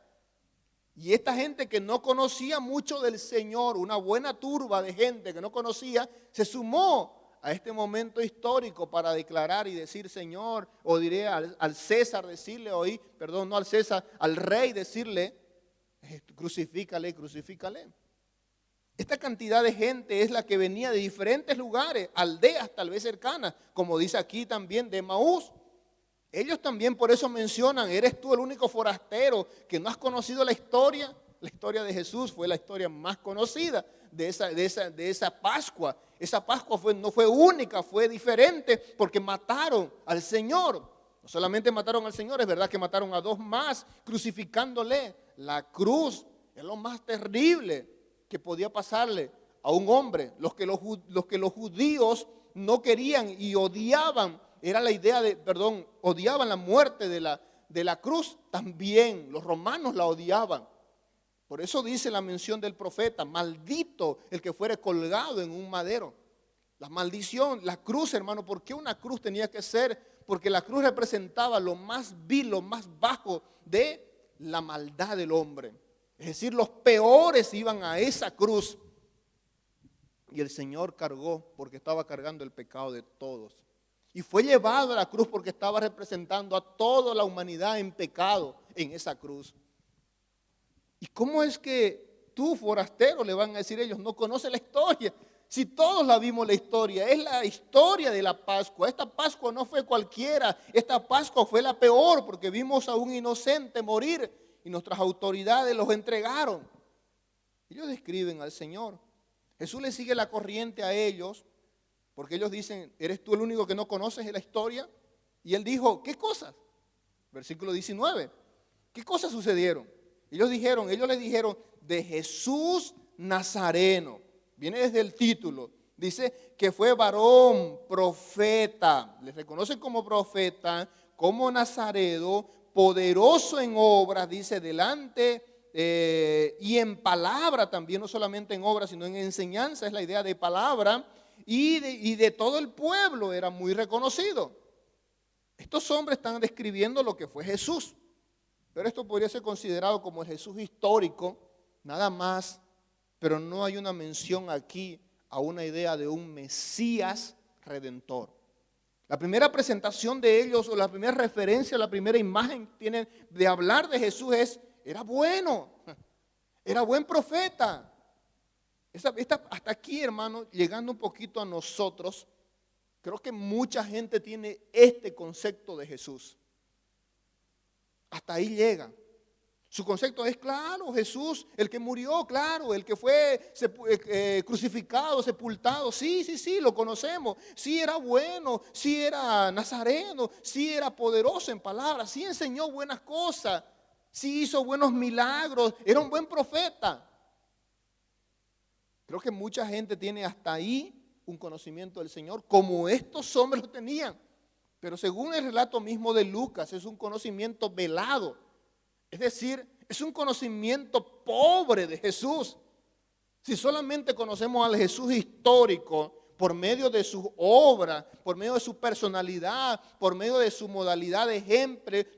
Y esta gente que no conocía mucho del Señor, una buena turba de gente que no conocía, se sumó a este momento histórico para declarar y decir, Señor, o diré al César decirle, perdón, no al César, al rey decirle, crucifícale, crucifícale. Esta cantidad de gente es la que venía de diferentes lugares, aldeas tal vez cercanas, como dice aquí también de Emaús. Ellos también por eso mencionan, ¿eres tú el único forastero que no has conocido la historia? La historia de Jesús fue la historia más conocida de esa Pascua. Esa Pascua no fue única, fue diferente porque mataron al Señor. No solamente mataron al Señor, es verdad que mataron a dos más crucificándole. La cruz es lo más terrible que podía pasarle a un hombre. Los que los judíos no querían y odiaban, era la idea odiaban la muerte de la cruz, también los romanos la odiaban. Por eso dice la mención del profeta, maldito el que fuere colgado en un madero. La maldición, la cruz, hermano, ¿por qué una cruz tenía que ser? Porque la cruz representaba lo más vil, lo más bajo de la maldad del hombre. Es decir, los peores iban a esa cruz. Y el Señor cargó porque estaba cargando el pecado de todos. Y fue llevado a la cruz porque estaba representando a toda la humanidad en pecado en esa cruz. ¿Y cómo es que tú, forastero, le van a decir ellos, no conoce la historia? Si todos la vimos la historia, es la historia de la Pascua. Esta Pascua no fue cualquiera, esta Pascua fue la peor porque vimos a un inocente morir y nuestras autoridades los entregaron. Ellos describen al Señor. Jesús le sigue la corriente a ellos porque ellos dicen, ¿eres tú el único que no conoces la historia? Y él dijo, ¿qué cosas? Versículo 19, ¿qué cosas sucedieron? Ellos le dijeron, de Jesús Nazareno. Viene desde el título. Dice que fue varón, profeta. Les reconocen como profeta, como nazareno, poderoso en obras, dice, delante y en palabra también, no solamente en obras, sino en enseñanza, es la idea de palabra, y de todo el pueblo era muy reconocido. Estos hombres están describiendo lo que fue Jesús, pero esto podría ser considerado como el Jesús histórico, nada más, pero no hay una mención aquí a una idea de un Mesías redentor. La primera presentación de ellos, o la primera referencia, la primera imagen que tienen de hablar de Jesús es, era bueno, era buen profeta. Hasta aquí, hermano, llegando un poquito a nosotros, creo que mucha gente tiene este concepto de Jesús. Hasta ahí llega. Su concepto es, claro, Jesús, el que murió, claro, el que fue crucificado, sepultado, sí, lo conocemos. Sí era bueno, sí era nazareno, sí era poderoso en palabras, sí enseñó buenas cosas, sí hizo buenos milagros, era un buen profeta. Creo que mucha gente tiene hasta ahí un conocimiento del Señor, como estos hombres lo tenían. Pero según el relato mismo de Lucas, es un conocimiento velado. Es decir, es un conocimiento pobre de Jesús. Si solamente conocemos al Jesús histórico por medio de sus obras, por medio de su personalidad, por medio de su modalidad de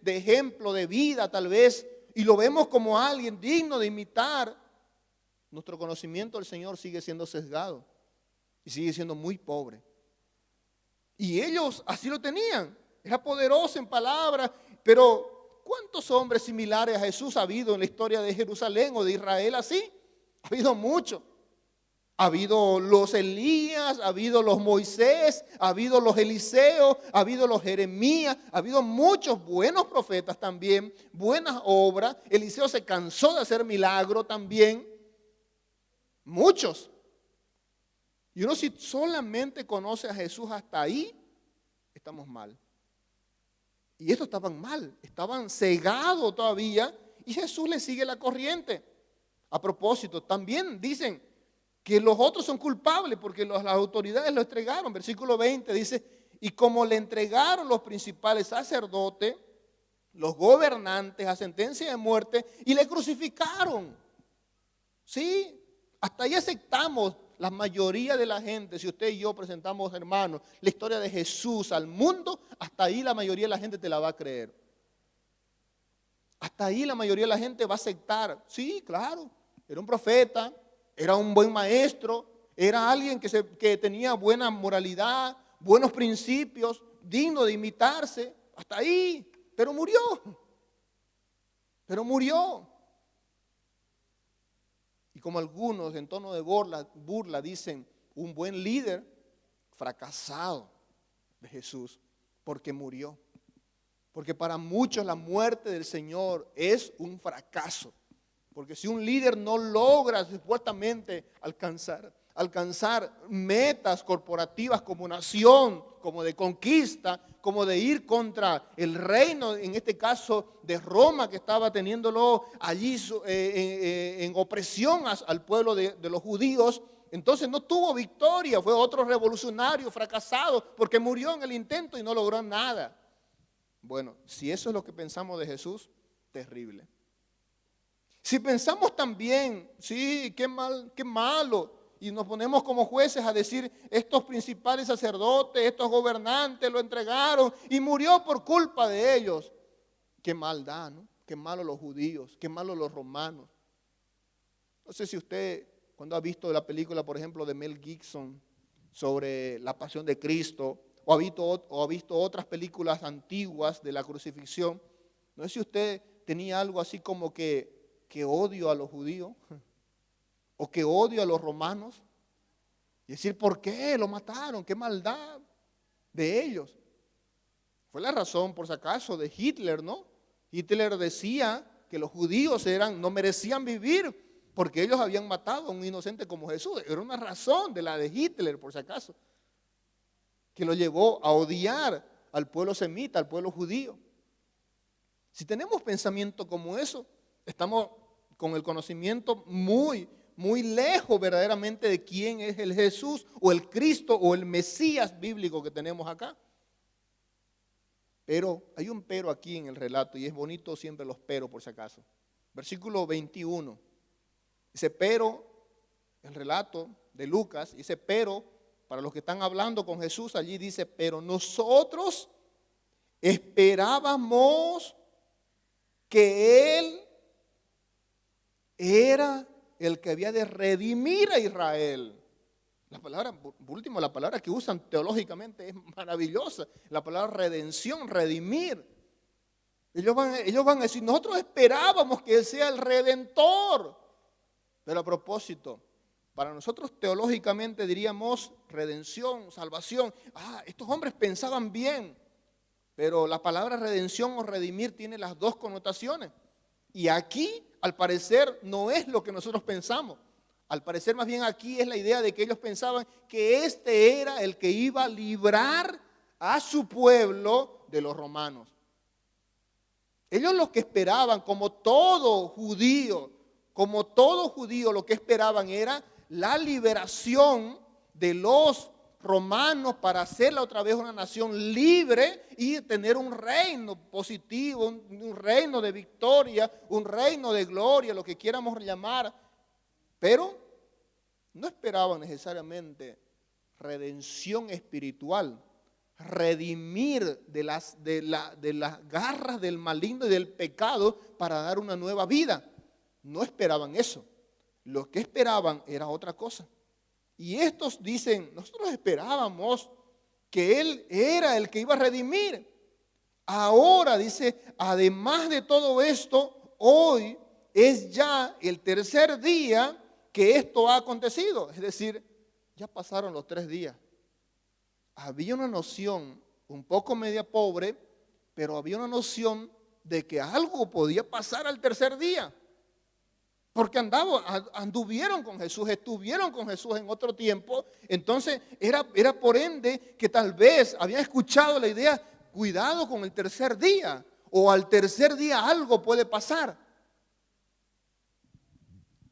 ejemplo de vida tal vez, y lo vemos como alguien digno de imitar, nuestro conocimiento del Señor sigue siendo sesgado y sigue siendo muy pobre. Y ellos así lo tenían, era poderoso en palabras, pero ¿cuántos hombres similares a Jesús ha habido en la historia de Jerusalén o de Israel así? Ha habido muchos. Ha habido los Elías, ha habido los Moisés, ha habido los Eliseos, ha habido los Jeremías, ha habido muchos buenos profetas también, buenas obras. Eliseo se cansó de hacer milagros también, muchos. Y uno si solamente conoce a Jesús hasta ahí, estamos mal. Y estos estaban mal, estaban cegados todavía y Jesús les sigue la corriente. A propósito, también dicen que los otros son culpables porque las autoridades lo entregaron. Versículo 20 dice, y como le entregaron los principales sacerdotes, los gobernantes a sentencia de muerte y le crucificaron. Sí, hasta ahí aceptamos la mayoría de la gente. Si usted y yo presentamos, hermanos, la historia de Jesús al mundo, hasta ahí la mayoría de la gente te la va a creer. Hasta ahí la mayoría de la gente va a aceptar. Sí, claro, era un profeta, era un buen maestro, era alguien que tenía buena moralidad, buenos principios, digno de imitarse. Hasta ahí, pero murió. Pero murió. Y como algunos en tono de burla dicen, un buen líder fracasado de Jesús porque murió. Porque para muchos la muerte del Señor es un fracaso. Porque si un líder no logra supuestamente alcanzar metas corporativas como nación, como de conquista, como de ir contra el reino, en este caso de Roma, que estaba teniéndolo allí en opresión al pueblo de los judíos, entonces no tuvo victoria, fue otro revolucionario fracasado porque murió en el intento y no logró nada. Bueno, si eso es lo que pensamos de Jesús, terrible. Si pensamos también, sí, qué malo, y nos ponemos como jueces a decir, estos principales sacerdotes, estos gobernantes lo entregaron y murió por culpa de ellos. Qué maldad, ¿no? Qué malo los judíos, qué malo los romanos. No sé si usted, cuando ha visto la película, por ejemplo, de Mel Gibson sobre la pasión de Cristo, o ha visto otras películas antiguas de la crucifixión, no sé si usted tenía algo así como que odio a los judíos o que odio a los romanos y decir, ¿por qué lo mataron? ¿Qué maldad de ellos? Fue la razón, por si acaso, de Hitler, ¿no? Hitler decía que los judíos no merecían vivir porque ellos habían matado a un inocente como Jesús. Era una razón de la de Hitler, por si acaso, que lo llevó a odiar al pueblo semita, al pueblo judío. Si tenemos pensamiento como eso, estamos con el conocimiento muy lejos verdaderamente de quién es el Jesús o el Cristo o el Mesías bíblico que tenemos acá. Pero hay un pero aquí en el relato y es bonito siempre los pero por si acaso. Versículo 21. Ese pero, el relato de Lucas, ese pero, para los que están hablando con Jesús, allí dice, pero nosotros esperábamos que Él era el que había de redimir a Israel. La palabra, por último, la palabra que usan teológicamente es maravillosa. La palabra redención, redimir. Ellos van a decir, nosotros esperábamos que Él sea el redentor. Pero a propósito, para nosotros teológicamente diríamos redención, salvación. Estos hombres pensaban bien, pero la palabra redención o redimir tiene las dos connotaciones. Y aquí, al parecer, no es lo que nosotros pensamos. Al parecer, más bien aquí es la idea de que ellos pensaban que este era el que iba a librar a su pueblo de los romanos. Ellos lo que esperaban, como todo judío, lo que esperaban era la liberación de los romanos para hacerla otra vez una nación libre y tener un reino positivo, un reino de victoria, un reino de gloria, lo que quieramos llamar. Pero no esperaban necesariamente redención espiritual, redimir de las garras del maligno y del pecado para dar una nueva vida. No esperaban eso. Lo que esperaban era otra cosa. Y estos dicen, nosotros esperábamos que Él era el que iba a redimir. Ahora dice, además de todo esto, hoy es ya el tercer día que esto ha acontecido. Es decir, ya pasaron los 3 días. Había una noción, un poco media pobre, pero había una noción de que algo podía pasar al tercer día. Porque anduvieron con Jesús, estuvieron con Jesús en otro tiempo. Entonces era por ende que tal vez habían escuchado la idea, cuidado con el tercer día, o al tercer día algo puede pasar.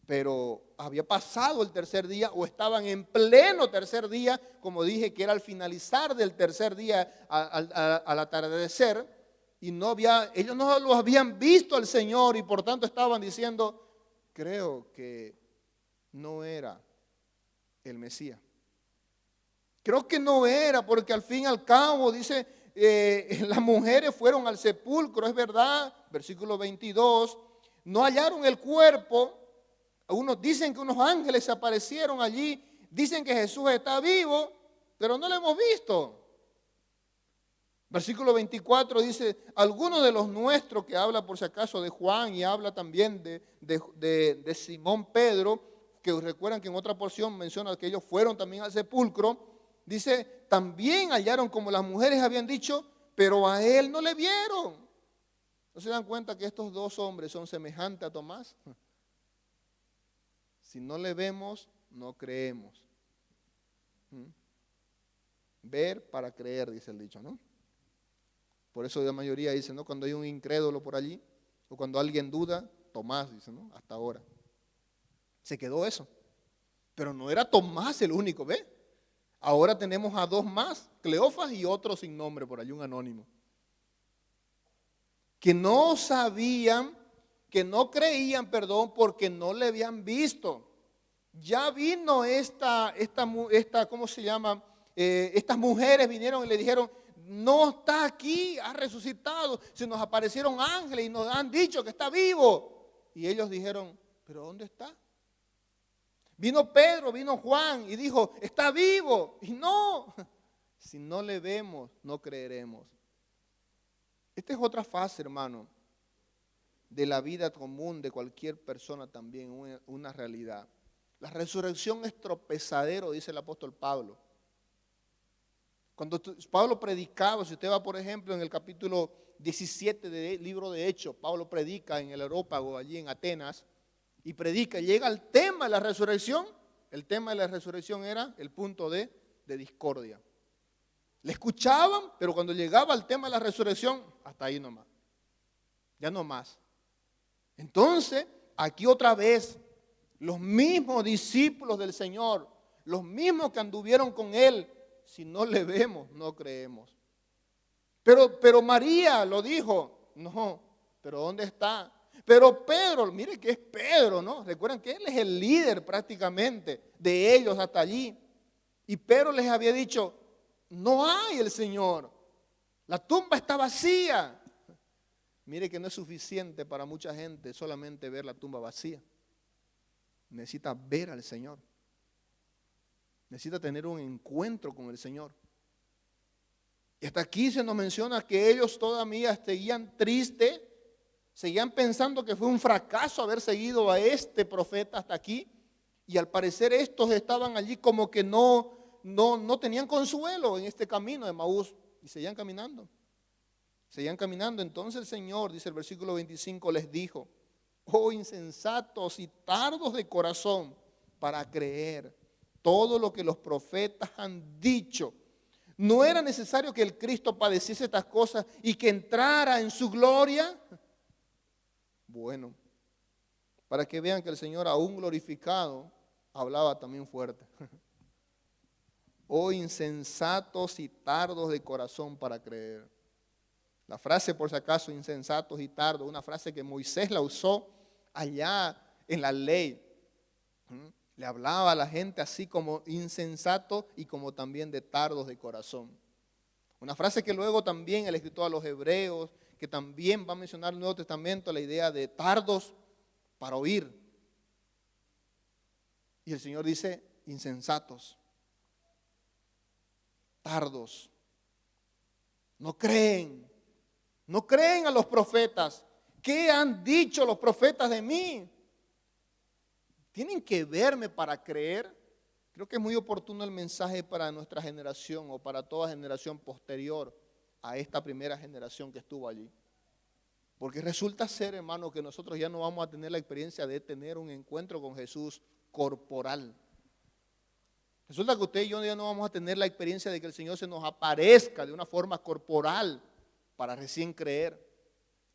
Pero había pasado el tercer día o estaban en pleno tercer día, como dije que era al finalizar del tercer día, al atardecer, y ellos no lo habían visto al Señor y por tanto estaban diciendo, creo que no era el Mesías. Creo que no era, porque al fin y al cabo, dice, las mujeres fueron al sepulcro, es verdad, versículo 22, no hallaron el cuerpo. Algunos dicen que unos ángeles se aparecieron allí, dicen que Jesús está vivo, pero no lo hemos visto. Versículo 24 dice, algunos de los nuestros, que habla por si acaso de Juan y habla también de Simón Pedro, que recuerdan que en otra porción menciona que ellos fueron también al sepulcro, dice, también hallaron como las mujeres habían dicho, pero a él no le vieron. ¿No se dan cuenta que estos dos hombres son semejantes a Tomás? Si no le vemos, no creemos. Ver para creer, dice el dicho, ¿no? Por eso la mayoría dice, ¿no? Cuando hay un incrédulo por allí, o cuando alguien duda, Tomás, dice, ¿no? Hasta ahora. Se quedó eso. Pero no era Tomás el único, ¿ve? Ahora tenemos a dos más, Cleofas y otro sin nombre, por allí un anónimo. Que no sabían, que no creían, perdón, porque no le habían visto. Ya vino ¿cómo se llama? Estas mujeres vinieron y le dijeron, no está aquí, ha resucitado, se nos aparecieron ángeles y nos han dicho que está vivo. Y ellos dijeron, ¿pero dónde está? Vino Pedro, vino Juan y dijo, está vivo. Y no, si no le vemos, no creeremos. Esta es otra fase, hermano, de la vida común de cualquier persona también, una realidad. La resurrección es tropezadero, dice el apóstol Pablo. Cuando Pablo predicaba, si usted va, por ejemplo, en el capítulo 17 del libro de Hechos, Pablo predica en el Areópago, allí en Atenas, y predica, llega al tema de la resurrección. El tema de la resurrección era el punto de discordia. Le escuchaban, pero cuando llegaba al tema de la resurrección, hasta ahí nomás. Ya no más. Entonces, aquí otra vez, los mismos discípulos del Señor, los mismos que anduvieron con Él, si no le vemos, no creemos. Pero María lo dijo, no, pero ¿dónde está? Pero Pedro, mire que es Pedro, ¿no? Recuerdan que él es el líder prácticamente de ellos hasta allí. Y Pedro les había dicho, no hay el Señor, la tumba está vacía. Mire que no es suficiente para mucha gente solamente ver la tumba vacía. Necesita ver al Señor. Necesita tener un encuentro con el Señor. Y hasta aquí se nos menciona que ellos todavía seguían tristes, seguían pensando que fue un fracaso haber seguido a este profeta hasta aquí. Y al parecer estos estaban allí como que no tenían consuelo en este camino de Emaús. Y seguían caminando. Seguían caminando. Entonces el Señor, dice el versículo 25, les dijo, oh insensatos y tardos de corazón para creer todo lo que los profetas han dicho. ¿No era necesario que el Cristo padeciese estas cosas y que entrara en su gloria? Bueno, para que vean que el Señor aún glorificado hablaba también fuerte. Oh insensatos y tardos de corazón para creer. La frase, por si acaso, insensatos y tardos, una frase que Moisés la usó allá en la ley. Le hablaba a la gente así como insensato y como también de tardos de corazón. Una frase que luego también el escritor a los hebreos, que también va a mencionar en el Nuevo Testamento la idea de tardos para oír. Y el Señor dice insensatos, tardos, no creen a los profetas. ¿Qué han dicho los profetas de mí? Tienen que verme para creer. Creo que es muy oportuno el mensaje para nuestra generación o para toda generación posterior a esta primera generación que estuvo allí. Porque resulta ser, hermano, que nosotros ya no vamos a tener la experiencia de tener un encuentro con Jesús corporal. Resulta que usted y yo ya no vamos a tener la experiencia de que el Señor se nos aparezca de una forma corporal para recién creer.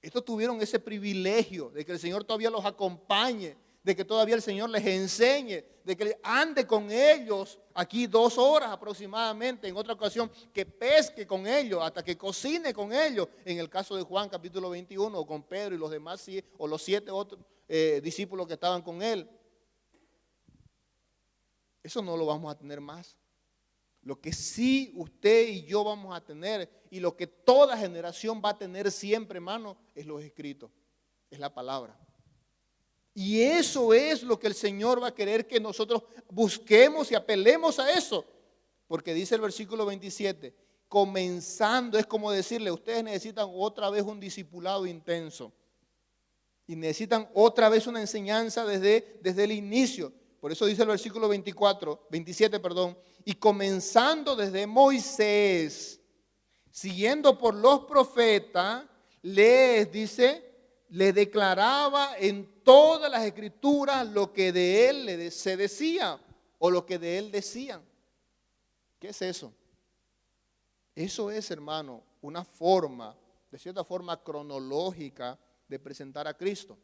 Estos tuvieron ese privilegio de que el Señor todavía los acompañe, de que todavía el Señor les enseñe, de que ande con ellos aquí 2 horas aproximadamente, en otra ocasión que pesque con ellos, hasta que cocine con ellos, en el caso de Juan capítulo 21, o con Pedro y los demás, o los 7 otros discípulos que estaban con él. Eso no lo vamos a tener más. Lo que sí usted y yo vamos a tener y lo que toda generación va a tener siempre, hermano, es los escritos, es la palabra. Y eso es lo que el Señor va a querer que nosotros busquemos y apelemos a eso. Porque dice el versículo 27, comenzando, es como decirle, ustedes necesitan otra vez un discipulado intenso. Y necesitan otra vez una enseñanza desde el inicio. Por eso dice el versículo 27, y comenzando desde Moisés, siguiendo por los profetas, les declaraba en todas las escrituras lo que de él se decía o lo que de él decían. ¿Qué es eso? Eso es, hermano, una forma, de cierta forma cronológica de presentar a Cristo.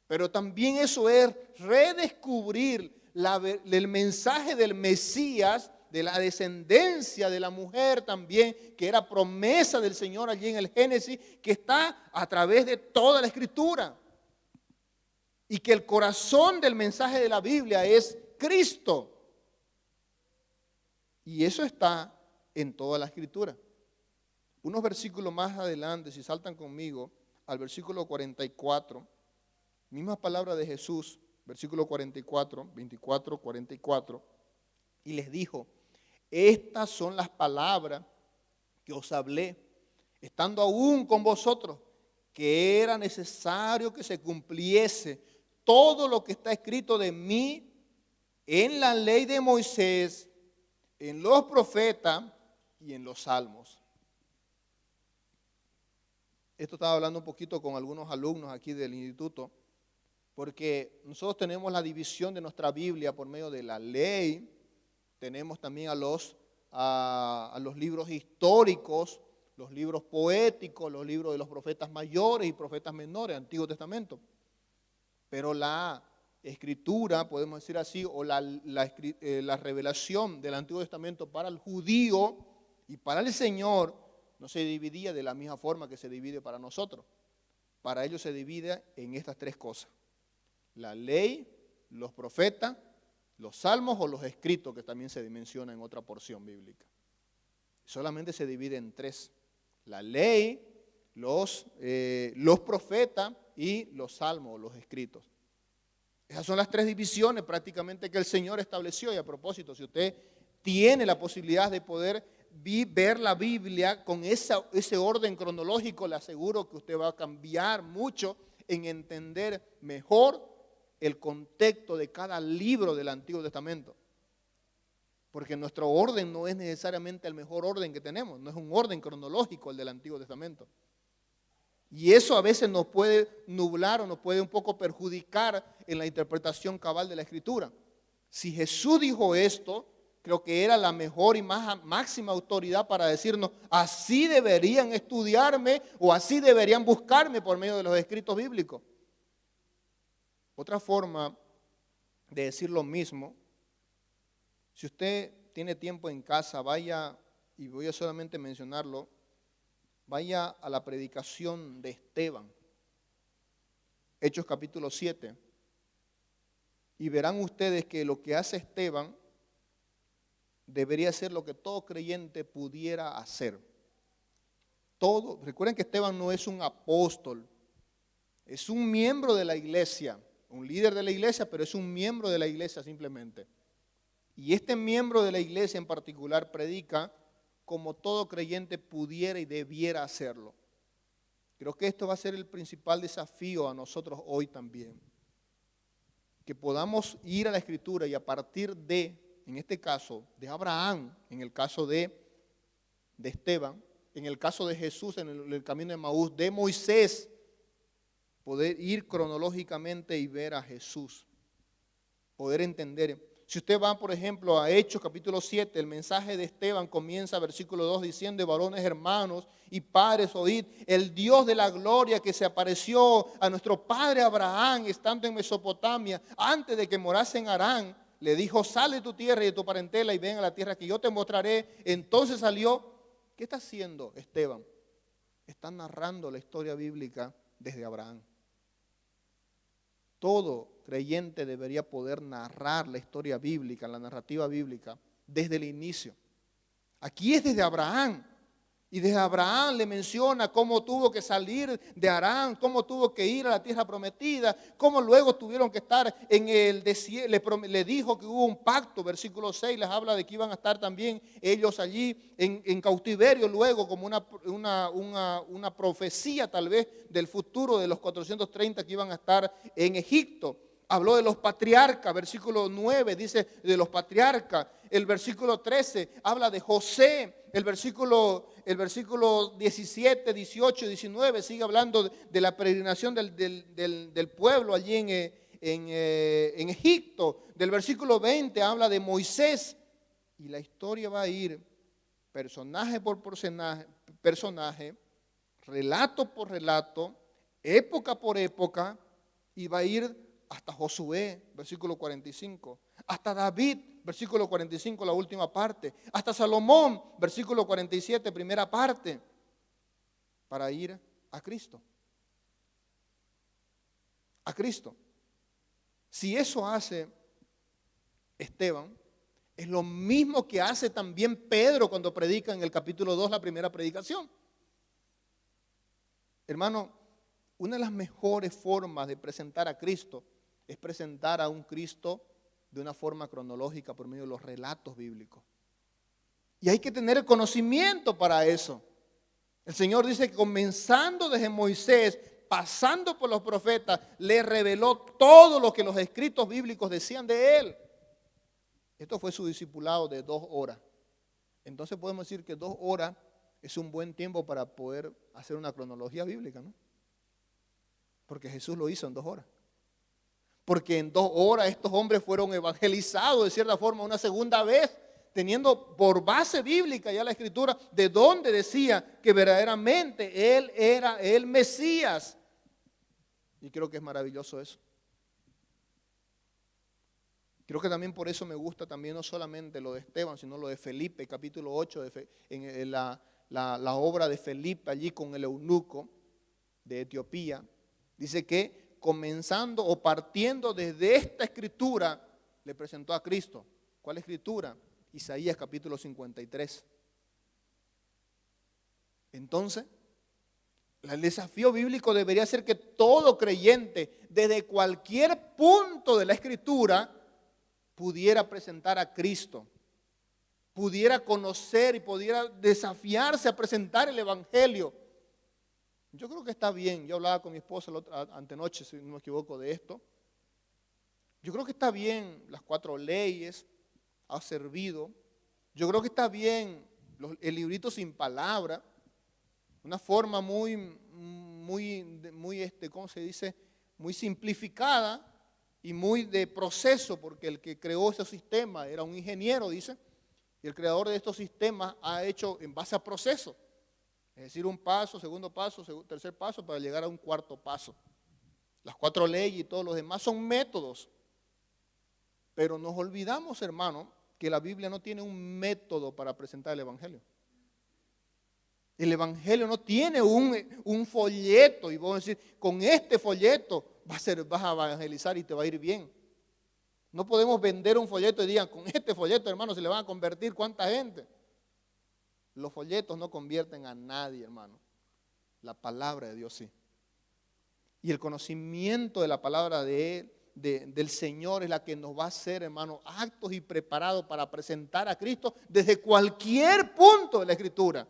Pero también eso es redescubrir el mensaje del Mesías, de la descendencia de la mujer también, que era promesa del Señor allí en el Génesis, que está a través de toda la Escritura. Y que el corazón del mensaje de la Biblia es Cristo. Y eso está en toda la Escritura. Unos versículos más adelante, si saltan conmigo, al versículo 44, misma palabra de Jesús, versículo 44, 24, 44, y les dijo, estas son las palabras que os hablé, estando aún con vosotros, que era necesario que se cumpliese todo lo que está escrito de mí en la ley de Moisés, en los profetas y en los salmos. Esto estaba hablando un poquito con algunos alumnos aquí del instituto, porque nosotros tenemos la división de nuestra Biblia por medio de la ley, tenemos también a los libros históricos, los libros poéticos, los libros de los profetas mayores y profetas menores, Antiguo Testamento. Pero la escritura, podemos decir así, o la revelación del Antiguo Testamento para el judío y para el Señor no se dividía de la misma forma que se divide para nosotros. Para ellos se divide en estas tres cosas: la ley, los profetas, los salmos o los escritos, que también se menciona en otra porción bíblica. Solamente se divide en tres: la ley, los profetas y los salmos o los escritos. Esas son las tres divisiones prácticamente que el Señor estableció. Y a propósito, si usted tiene la posibilidad de poder ver la Biblia con ese orden cronológico, le aseguro que usted va a cambiar mucho en entender mejor el contexto de cada libro del Antiguo Testamento. Porque nuestro orden no es necesariamente el mejor orden que tenemos, no es un orden cronológico el del Antiguo Testamento. Y eso a veces nos puede nublar o nos puede un poco perjudicar en la interpretación cabal de la Escritura. Si Jesús dijo esto, creo que era la mejor y máxima autoridad para decirnos, así deberían estudiarme o así deberían buscarme por medio de los escritos bíblicos. Otra forma de decir lo mismo, si usted tiene tiempo en casa, vaya, y voy a solamente mencionarlo, vaya a la predicación de Esteban, Hechos capítulo 7, y verán ustedes que lo que hace Esteban debería ser lo que todo creyente pudiera hacer. Recuerden que Esteban no es un apóstol, es un miembro de la iglesia, un líder de la iglesia, pero es un miembro de la iglesia simplemente. Y este miembro de la iglesia en particular predica como todo creyente pudiera y debiera hacerlo. Creo que esto va a ser el principal desafío a nosotros hoy también. Que podamos ir a la Escritura y a partir de, en este caso, de Abraham, en el caso de Esteban, en el caso de Jesús en el camino de Maús, de Moisés, poder ir cronológicamente y ver a Jesús, poder entender. Si usted va, por ejemplo, a Hechos capítulo 7, el mensaje de Esteban comienza versículo 2 diciendo, varones hermanos y padres, oíd, el Dios de la gloria que se apareció a nuestro padre Abraham estando en Mesopotamia, antes de que morase en Harán, le dijo, sal de tu tierra y de tu parentela y ven a la tierra que yo te mostraré. Entonces salió. ¿Qué está haciendo Esteban? Está narrando la historia bíblica desde Abraham. Todo creyente debería poder narrar la historia bíblica, la narrativa bíblica, desde el inicio. Aquí es desde Abraham. Y desde Abraham le menciona cómo tuvo que salir de Harán, cómo tuvo que ir a la tierra prometida, cómo luego tuvieron que estar en el desierto. Le dijo que hubo un pacto, versículo 6 les habla de que iban a estar también ellos allí en cautiverio luego, como una profecía tal vez del futuro de los 430 que iban a estar en Egipto. Habló de los patriarcas, versículo 9 dice de los patriarcas. El versículo 13 habla de José. El versículo 17, 18, 19 sigue hablando de la peregrinación del pueblo allí en Egipto. Del versículo 20 habla de Moisés. Y la historia va a ir personaje por personaje, relato por relato, época por época, y va a ir hasta Josué, versículo 45, hasta David, versículo 45, la última parte, hasta Salomón, versículo 47, primera parte, para ir a Cristo. A Cristo. Si eso hace Esteban, es lo mismo que hace también Pedro cuando predica en el capítulo 2, la primera predicación. Hermano, una de las mejores formas de presentar a Cristo es presentar a un Cristo de una forma cronológica por medio de los relatos bíblicos. Y hay que tener el conocimiento para eso. El Señor dice que comenzando desde Moisés, pasando por los profetas, le reveló todo lo que los escritos bíblicos decían de Él. Esto fue su discipulado de 2 horas. Entonces podemos decir que 2 horas es un buen tiempo para poder hacer una cronología bíblica, ¿no? Porque Jesús lo hizo en 2 horas. Porque en 2 horas estos hombres fueron evangelizados de cierta forma una segunda vez, teniendo por base bíblica ya la escritura de donde decía que verdaderamente Él era el Mesías. Y creo que es maravilloso eso. Creo que también por eso me gusta también no solamente lo de Esteban, sino lo de Felipe, capítulo 8, en la obra de Felipe allí con el eunuco de Etiopía. Dice que comenzando o partiendo desde esta escritura, le presentó a Cristo. ¿Cuál escritura? Isaías capítulo 53. Entonces, el desafío bíblico debería ser que todo creyente, desde cualquier punto de la escritura, pudiera presentar a Cristo, pudiera conocer y pudiera desafiarse a presentar el evangelio. Yo creo que está bien. Yo hablaba con mi esposa antenoche, si no me equivoco, de esto. Yo creo que está bien las 4 leyes, ha servido. Yo creo que está bien el librito sin palabra, una forma muy, ¿cómo se dice? Muy simplificada y muy de proceso, porque el que creó ese sistema era un ingeniero, dice, y el creador de estos sistemas ha hecho en base a proceso. Es decir, un paso, segundo paso, tercer paso para llegar a un cuarto paso. Las 4 leyes y todos los demás son métodos. Pero nos olvidamos, hermano, que la Biblia no tiene un método para presentar el Evangelio. El Evangelio no tiene un folleto y vos decir, con este folleto vas a evangelizar y te va a ir bien. No podemos vender un folleto y digan, con este folleto, hermano, se le van a convertir cuánta gente. Los folletos no convierten a nadie, hermano. La palabra de Dios sí. Y el conocimiento de la palabra del Señor es la que nos va a hacer, hermano, actos y preparados para presentar a Cristo desde cualquier punto de la Escritura.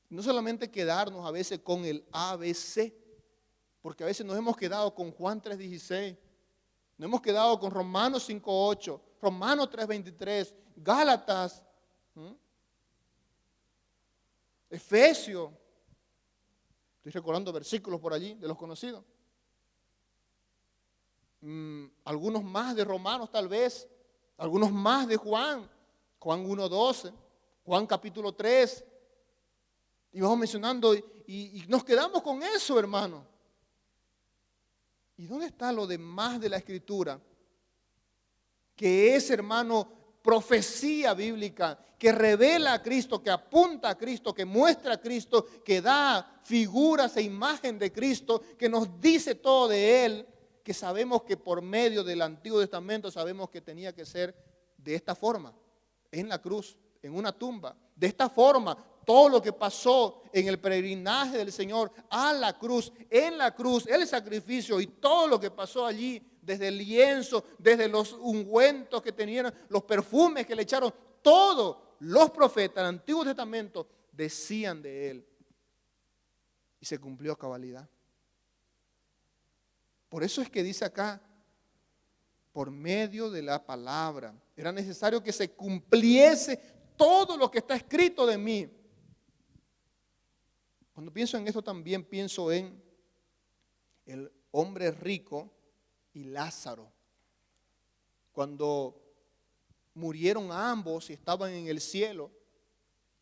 No solamente quedarnos a veces con el ABC, porque a veces nos hemos quedado con Juan 3:16, nos hemos quedado con Romanos 5:8, Romanos 3:23, Gálatas, Efesios. Estoy recordando versículos por allí de los conocidos. Algunos más de Romanos tal vez, algunos más de Juan 1:12, Juan capítulo 3. Y vamos mencionando y nos quedamos con eso, hermano. ¿Y dónde está lo demás de la Escritura? Que es, hermano, profecía bíblica, que revela a Cristo, que apunta a Cristo, que muestra a Cristo, que da figuras e imagen de Cristo, que nos dice todo de Él, que sabemos que por medio del Antiguo Testamento sabemos que tenía que ser de esta forma, en la cruz, en una tumba. De esta forma, todo lo que pasó en el peregrinaje del Señor a la cruz, en la cruz, el sacrificio y todo lo que pasó allí, desde el lienzo, desde los ungüentos que tenían, los perfumes que le echaron, todos los profetas del Antiguo Testamento decían de Él. Y se cumplió a cabalidad. Por eso es que dice acá, por medio de la palabra, era necesario que se cumpliese todo lo que está escrito de mí. Cuando pienso en esto también pienso en el hombre rico y Lázaro. Cuando murieron ambos y estaban en el cielo,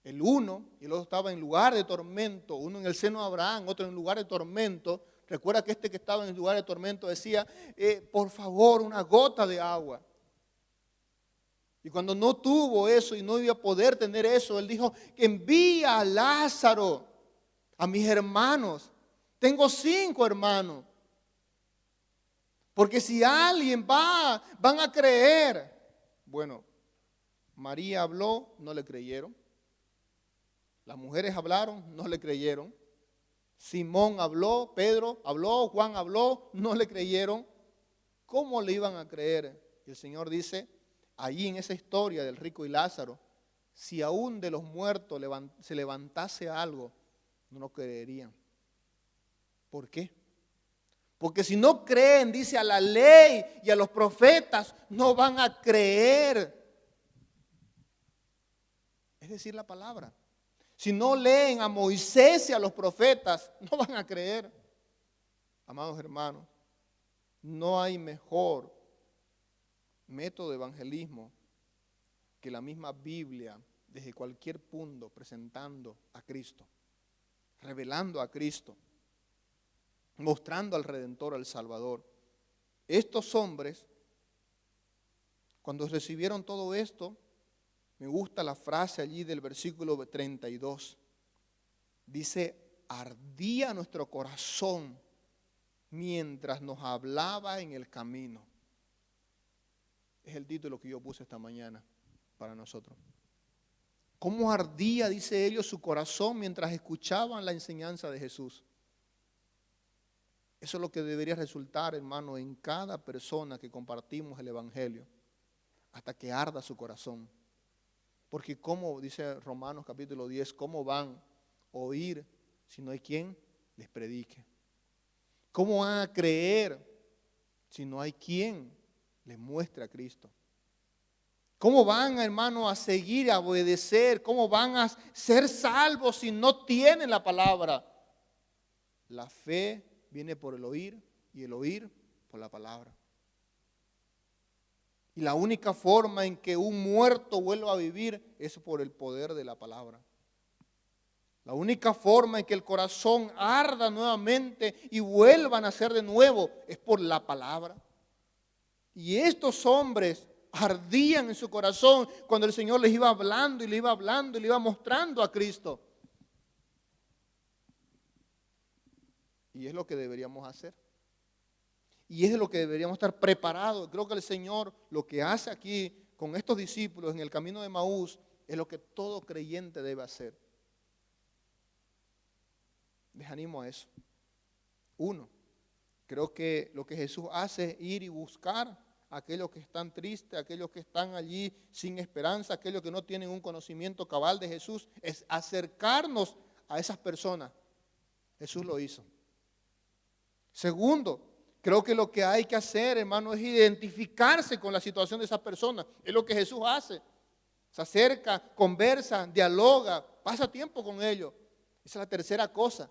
el uno y el otro estaba en lugar de tormento, uno en el seno de Abraham, otro en lugar de tormento. Recuerda que este que estaba en el lugar de tormento decía, por favor, una gota de agua. Y cuando no tuvo eso y no iba a poder tener eso, él dijo, envía a Lázaro, a mis hermanos. Tengo 5 hermanos. Porque si alguien van a creer. Bueno, María habló, no le creyeron. Las mujeres hablaron, no le creyeron. Simón habló, Pedro habló, Juan habló, no le creyeron. ¿Cómo le iban a creer? Y el Señor dice, allí en esa historia del rico y Lázaro, si aún de los muertos se levantase algo, no lo creerían. ¿Por qué? Porque si no creen, dice, a la ley y a los profetas, no van a creer. Es decir, la palabra. Si no leen a Moisés y a los profetas, no van a creer. Amados hermanos, no hay mejor método de evangelismo que la misma Biblia, desde cualquier punto, presentando a Cristo, revelando a Cristo, mostrando al Redentor, al Salvador. Estos hombres, cuando recibieron todo esto, me gusta la frase allí del versículo 32. Dice, ardía nuestro corazón mientras nos hablaba en el camino. Es el título que yo puse esta mañana para nosotros. ¿Cómo ardía, dice ellos, su corazón mientras escuchaban la enseñanza de Jesús? Eso es lo que debería resultar, hermano, en cada persona que compartimos el Evangelio, hasta que arda su corazón. Porque como dice Romanos capítulo 10, ¿cómo van a oír si no hay quien les predique? ¿Cómo van a creer si no hay quien les muestre a Cristo? ¿Cómo van, hermano, a seguir, a obedecer? ¿Cómo van a ser salvos si no tienen la palabra? La fe viene por el oír y el oír por la palabra. Y la única forma en que un muerto vuelva a vivir es por el poder de la palabra. La única forma en que el corazón arda nuevamente y vuelva a nacer de nuevo es por la palabra. Y estos hombres ardían en su corazón cuando el Señor les iba hablando y le iba hablando y le iba mostrando a Cristo. Y es lo que deberíamos hacer. Y es de lo que deberíamos estar preparados. Creo que el Señor lo que hace aquí con estos discípulos en el camino de Emaús es lo que todo creyente debe hacer. Les animo a eso. 1, creo que lo que Jesús hace es ir y buscar a aquellos que están tristes, a aquellos que están allí sin esperanza, a aquellos que no tienen un conocimiento cabal de Jesús, es acercarnos a esas personas. Jesús lo hizo. 2, creo que lo que hay que hacer, hermano, es identificarse con la situación de esas personas. Es lo que Jesús hace. Se acerca, conversa, dialoga, pasa tiempo con ellos. Esa es la tercera cosa.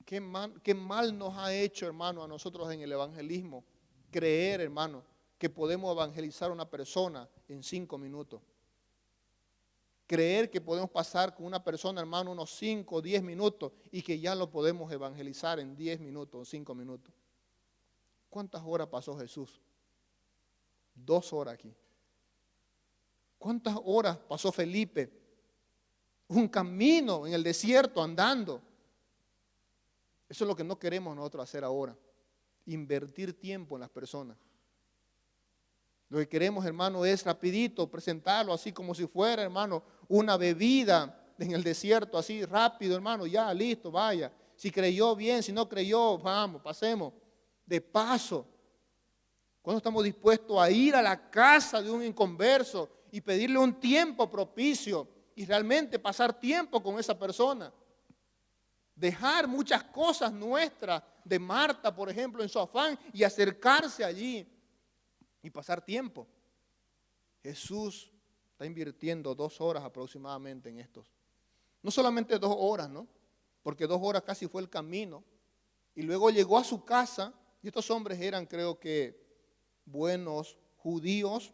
Qué mal nos ha hecho, hermano, a nosotros en el evangelismo. Creer, hermano, que podemos evangelizar a una persona en 5 minutos. Creer que podemos pasar con una persona, hermano, unos 5 o 10 minutos y que ya lo podemos evangelizar en 10 minutos o 5 minutos. ¿Cuántas horas pasó Jesús? 2 horas aquí. ¿Cuántas horas pasó Felipe? Un camino en el desierto andando. Eso es lo que no queremos nosotros hacer ahora. Invertir tiempo en las personas. Lo que queremos, hermano, es rapidito presentarlo así como si fuera, hermano, una bebida en el desierto, así rápido, hermano, ya, listo, vaya. Si creyó bien, si no creyó, vamos, pasemos. De paso, ¿cuándo estamos dispuestos a ir a la casa de un inconverso y pedirle un tiempo propicio y realmente pasar tiempo con esa persona? Dejar muchas cosas nuestras de Marta, por ejemplo, en su afán y acercarse allí y pasar tiempo. Jesús está invirtiendo 2 horas aproximadamente en estos. No solamente 2 horas, ¿no? Porque 2 horas casi fue el camino. Y luego llegó a su casa, y estos hombres eran, creo que, buenos judíos,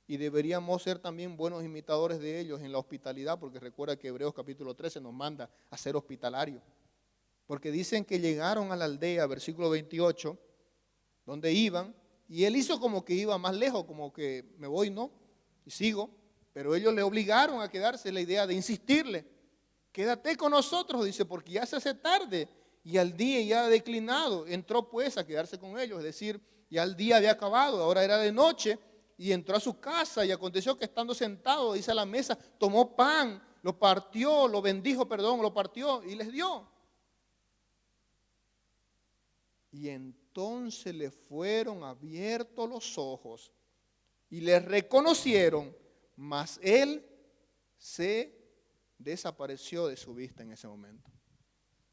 y deberíamos ser también buenos imitadores de ellos en la hospitalidad, porque recuerda que Hebreos capítulo 13 nos manda a ser hospitalarios. Porque dicen que llegaron a la aldea, versículo 28, donde iban, y él hizo como que iba más lejos, como que me voy, ¿no? Y sigo, pero ellos le obligaron a quedarse, la idea de insistirle. Quédate con nosotros, dice, porque ya se hace tarde y al día ya ha declinado. Entró pues a quedarse con ellos, es decir, ya el día había acabado, ahora era de noche, y entró a su casa y aconteció que estando sentado, dice, a la mesa, tomó pan, lo partió, lo bendijo, perdón, lo partió y les dio. Y entonces le fueron abiertos los ojos y le reconocieron, mas él se desapareció de su vista en ese momento.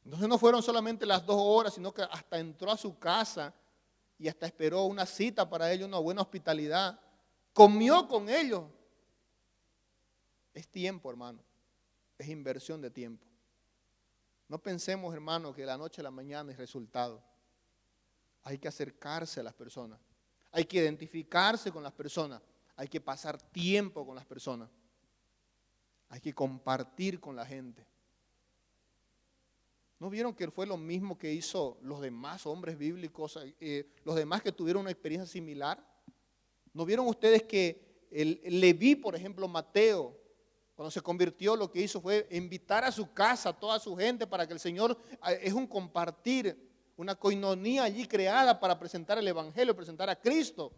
Entonces no fueron solamente las 2 horas, sino que hasta entró a su casa y hasta esperó una cita para ellos, una buena hospitalidad. Comió con ellos. Es tiempo, hermano. Es inversión de tiempo. No pensemos, hermano, que de la noche a la mañana es resultado. Hay que acercarse a las personas. Hay que identificarse con las personas. Hay que pasar tiempo con las personas. Hay que compartir con la gente. ¿No vieron que fue lo mismo que hizo los demás hombres bíblicos, los demás que tuvieron una experiencia similar? ¿No vieron ustedes que el Leví, por ejemplo, Mateo, cuando se convirtió, lo que hizo fue invitar a su casa a toda su gente para que el Señor, es un compartir, una coinonía allí creada para presentar el Evangelio, presentar a Cristo?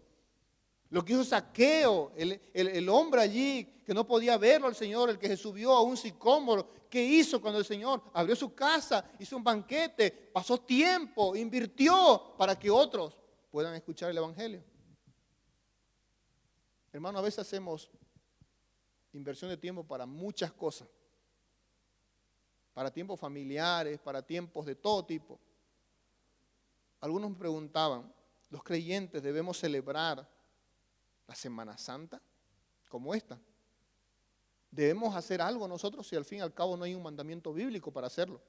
Lo que hizo Zaqueo, el hombre allí que no podía verlo al Señor, el que se subió a un sicómoro, ¿qué hizo cuando el Señor abrió su casa, hizo un banquete, pasó tiempo, invirtió para que otros puedan escuchar el Evangelio? Hermano, a veces hacemos inversión de tiempo para muchas cosas, para tiempos familiares, para tiempos de todo tipo. Algunos me preguntaban, ¿los creyentes debemos celebrar la Semana Santa como esta? ¿Debemos hacer algo nosotros si al fin y al cabo no hay un mandamiento bíblico para hacerlo?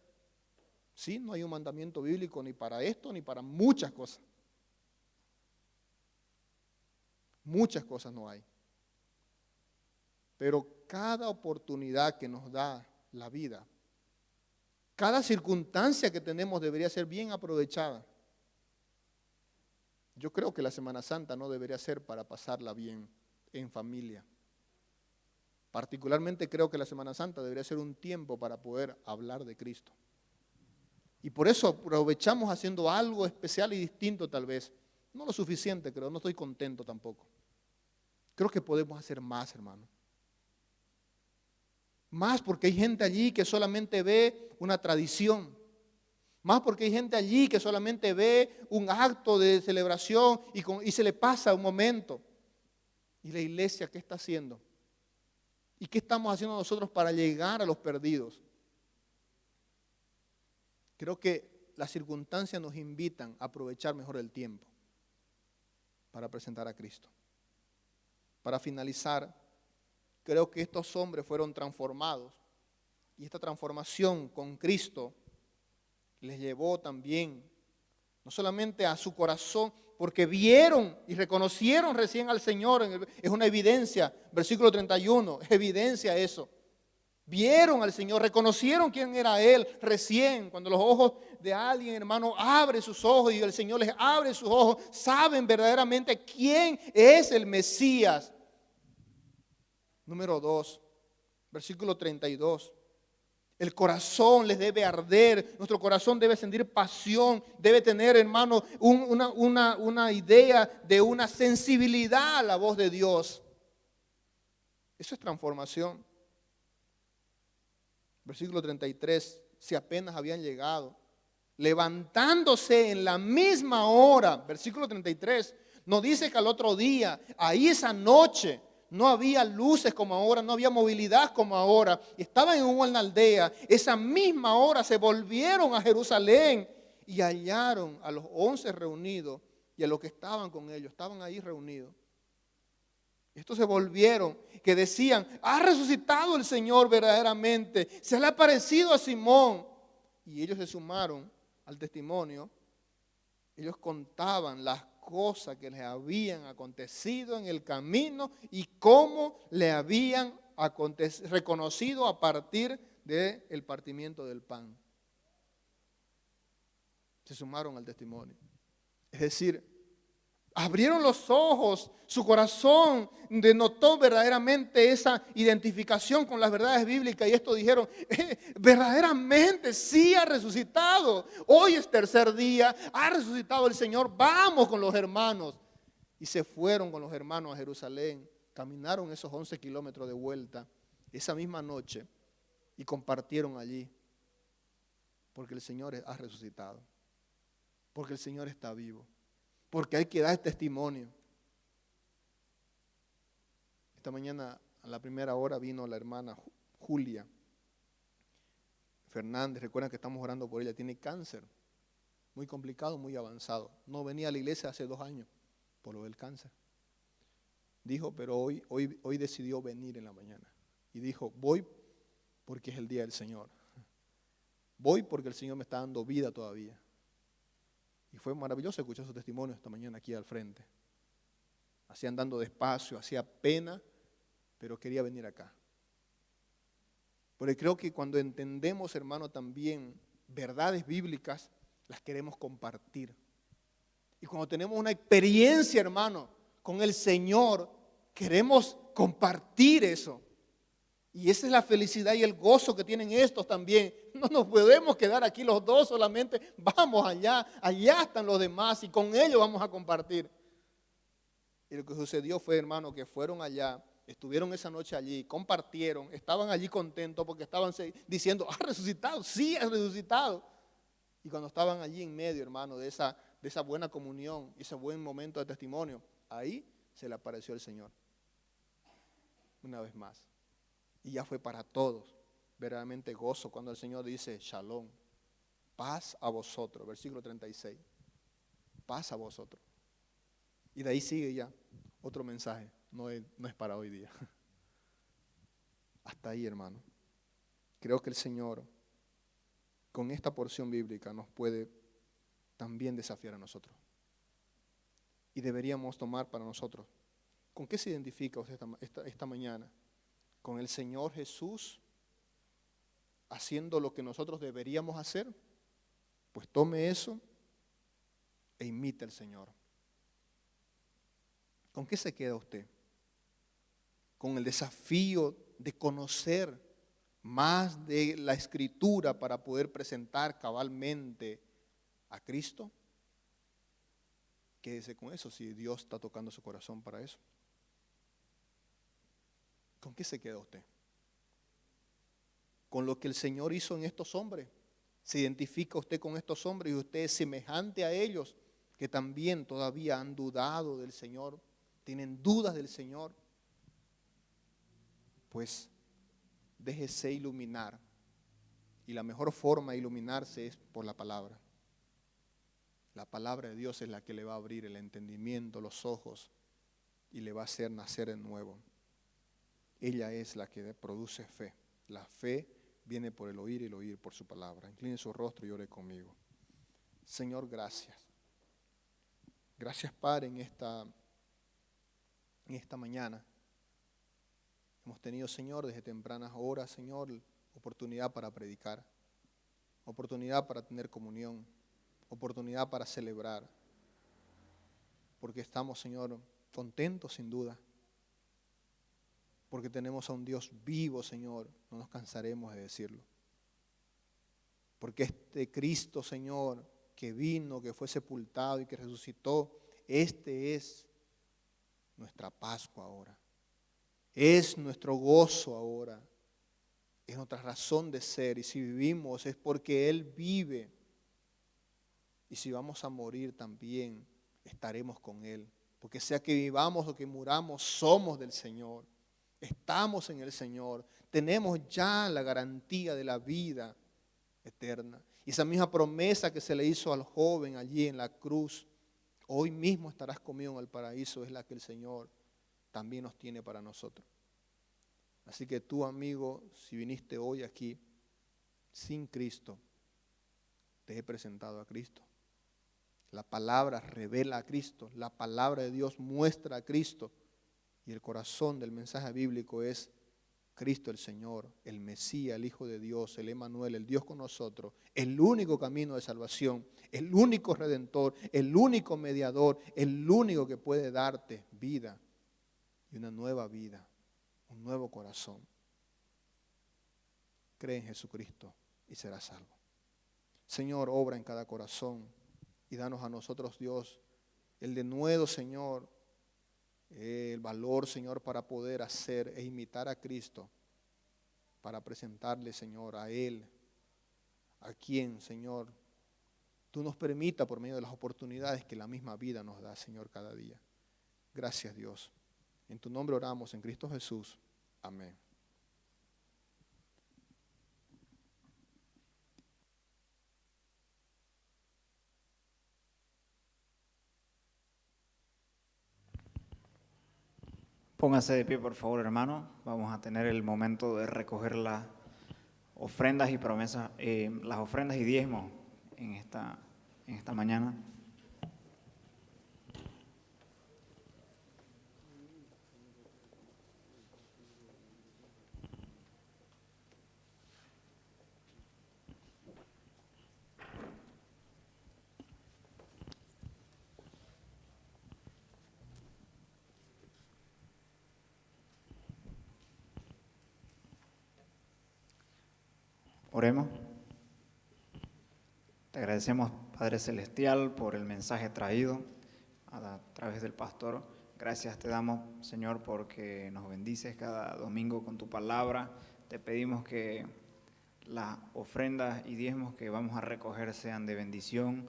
Sí, no hay un mandamiento bíblico ni para esto ni para muchas cosas. Muchas cosas no hay. Pero cada oportunidad que nos da la vida, cada circunstancia que tenemos debería ser bien aprovechada. Yo creo que la Semana Santa no debería ser para pasarla bien en familia. Particularmente creo que la Semana Santa debería ser un tiempo para poder hablar de Cristo. Y por eso aprovechamos haciendo algo especial y distinto tal vez. No lo suficiente, creo, no estoy contento tampoco. Creo que podemos hacer más, hermano. Más porque hay gente allí que solamente ve una tradición. Más porque hay gente allí que solamente ve un acto de celebración y se le pasa un momento. ¿Y la iglesia qué está haciendo? ¿Y qué estamos haciendo nosotros para llegar a los perdidos? Creo que las circunstancias nos invitan a aprovechar mejor el tiempo para presentar a Cristo. Para finalizar, creo que estos hombres fueron transformados y esta transformación con Cristo les llevó también, no solamente a su corazón, porque vieron y reconocieron recién al Señor, es una evidencia, versículo 31, evidencia eso. Vieron al Señor, reconocieron quién era Él recién, cuando los ojos de alguien, hermano, abre sus ojos y el Señor les abre sus ojos, saben verdaderamente quién es el Mesías. Número 2, versículo 32. El corazón les debe arder, nuestro corazón debe sentir pasión, debe tener, hermano, una idea de una sensibilidad a la voz de Dios. Eso es transformación. Versículo 33, si apenas habían llegado, levantándose en la misma hora, versículo 33, nos dice que al otro día, ahí esa noche, no había luces como ahora, no había movilidad como ahora, estaban en una aldea, esa misma hora se volvieron a Jerusalén y hallaron a los 11 reunidos y a los que estaban con ellos, estaban ahí reunidos. Estos se volvieron, que decían, ha resucitado el Señor verdaderamente, se le ha aparecido a Simón. Y ellos se sumaron al testimonio, ellos contaban las cosas que les habían acontecido en el camino y cómo le habían reconocido a partir del partimiento del pan. Se sumaron al testimonio. Es decir, abrieron los ojos, su corazón denotó verdaderamente esa identificación con las verdades bíblicas y esto dijeron, verdaderamente sí ha resucitado. Hoy es tercer día, ha resucitado el Señor, vamos con los hermanos. Y se fueron con los hermanos a Jerusalén, caminaron esos 11 kilómetros de vuelta esa misma noche y compartieron allí. Porque el Señor ha resucitado, porque el Señor está vivo. Porque hay que dar testimonio. Esta mañana a la primera hora vino la hermana Julia Fernández. Recuerden que estamos orando por ella. Tiene cáncer. Muy complicado, muy avanzado. No venía a la iglesia hace 2 años por lo del cáncer. Dijo, pero hoy decidió venir en la mañana. Y dijo, voy porque es el día del Señor. Voy porque el Señor me está dando vida todavía. Y fue maravilloso escuchar su testimonio esta mañana aquí al frente. Así andando despacio, hacía pena, pero quería venir acá. Porque creo que cuando entendemos, hermano, también verdades bíblicas, las queremos compartir. Y cuando tenemos una experiencia, hermano, con el Señor, queremos compartir eso. Y esa es la felicidad y el gozo que tienen estos también. No nos podemos quedar aquí los dos solamente. Vamos allá, allá están los demás y con ellos vamos a compartir. Y lo que sucedió fue, hermano, que fueron allá, estuvieron esa noche allí, compartieron, estaban allí contentos porque estaban diciendo, ha resucitado, sí ha resucitado. Y cuando estaban allí en medio, hermano, de esa buena comunión, ese buen momento de testimonio, ahí se le apareció el Señor. Una vez más. Y ya fue para todos, verdaderamente gozo cuando el Señor dice, Shalom, paz a vosotros, versículo 36, paz a vosotros. Y de ahí sigue ya otro mensaje, no es para hoy día. Hasta ahí, hermano. Creo que el Señor, con esta porción bíblica, nos puede también desafiar a nosotros. Y deberíamos tomar para nosotros, ¿con qué se identifica usted esta mañana? Con el Señor Jesús haciendo lo que nosotros deberíamos hacer, pues tome eso e imite al Señor. ¿Con qué se queda usted? Con el desafío de conocer más de la Escritura para poder presentar cabalmente a Cristo. Quédese con eso si Dios está tocando su corazón para eso. ¿Con qué se queda usted? Con lo que el Señor hizo en estos hombres. ¿Se identifica usted con estos hombres y usted es semejante a ellos que también todavía han dudado del Señor, tienen dudas del Señor? Pues déjese iluminar. Y la mejor forma de iluminarse es por la palabra. La palabra de Dios es la que le va a abrir el entendimiento, los ojos y le va a hacer nacer de nuevo. Ella es la que produce fe. La fe viene por el oír y el oír por su palabra. Incline su rostro y ore conmigo. Señor, gracias. Gracias, Padre, en esta mañana. Hemos tenido, Señor, desde tempranas horas, Señor, oportunidad para predicar, oportunidad para tener comunión, oportunidad para celebrar. Porque estamos, Señor, contentos sin duda. Porque tenemos a un Dios vivo, Señor, no nos cansaremos de decirlo. Porque este Cristo, Señor, que vino, que fue sepultado y que resucitó, este es nuestra Pascua ahora. Es nuestro gozo ahora. Es nuestra razón de ser. Y si vivimos es porque Él vive. Y si vamos a morir también, estaremos con Él. Porque sea que vivamos o que muramos, somos del Señor. Estamos en el Señor. Tenemos ya la garantía de la vida eterna. Y esa misma promesa que se le hizo al joven allí en la cruz, hoy mismo estarás conmigo en el paraíso, es la que el Señor también nos tiene para nosotros. Así que tú, amigo, si viniste hoy aquí sin Cristo, te he presentado a Cristo. La palabra revela a Cristo, la palabra de Dios muestra a Cristo, y el corazón del mensaje bíblico es Cristo el Señor, el Mesías, el Hijo de Dios, el Emmanuel, el Dios con nosotros, el único camino de salvación, el único redentor, el único mediador, el único que puede darte vida y una nueva vida, un nuevo corazón. Cree en Jesucristo y serás salvo. Señor, obra en cada corazón y danos a nosotros, Dios, el denuedo, Señor, el valor, Señor, para poder hacer e imitar a Cristo, para presentarle, Señor, a Él, a quien, Señor, tú nos permita por medio de las oportunidades que la misma vida nos da, Señor, cada día. Gracias, Dios. En tu nombre oramos, en Cristo Jesús. Amén. Póngase de pie, por favor, hermano. Vamos a tener el momento de recoger las ofrendas y promesas, las ofrendas y diezmos en esta mañana. Oremos. Te agradecemos, Padre Celestial, por el mensaje traído a través del pastor. Gracias te damos, Señor, porque nos bendices cada domingo con tu palabra. Te pedimos que las ofrendas y diezmos que vamos a recoger sean de bendición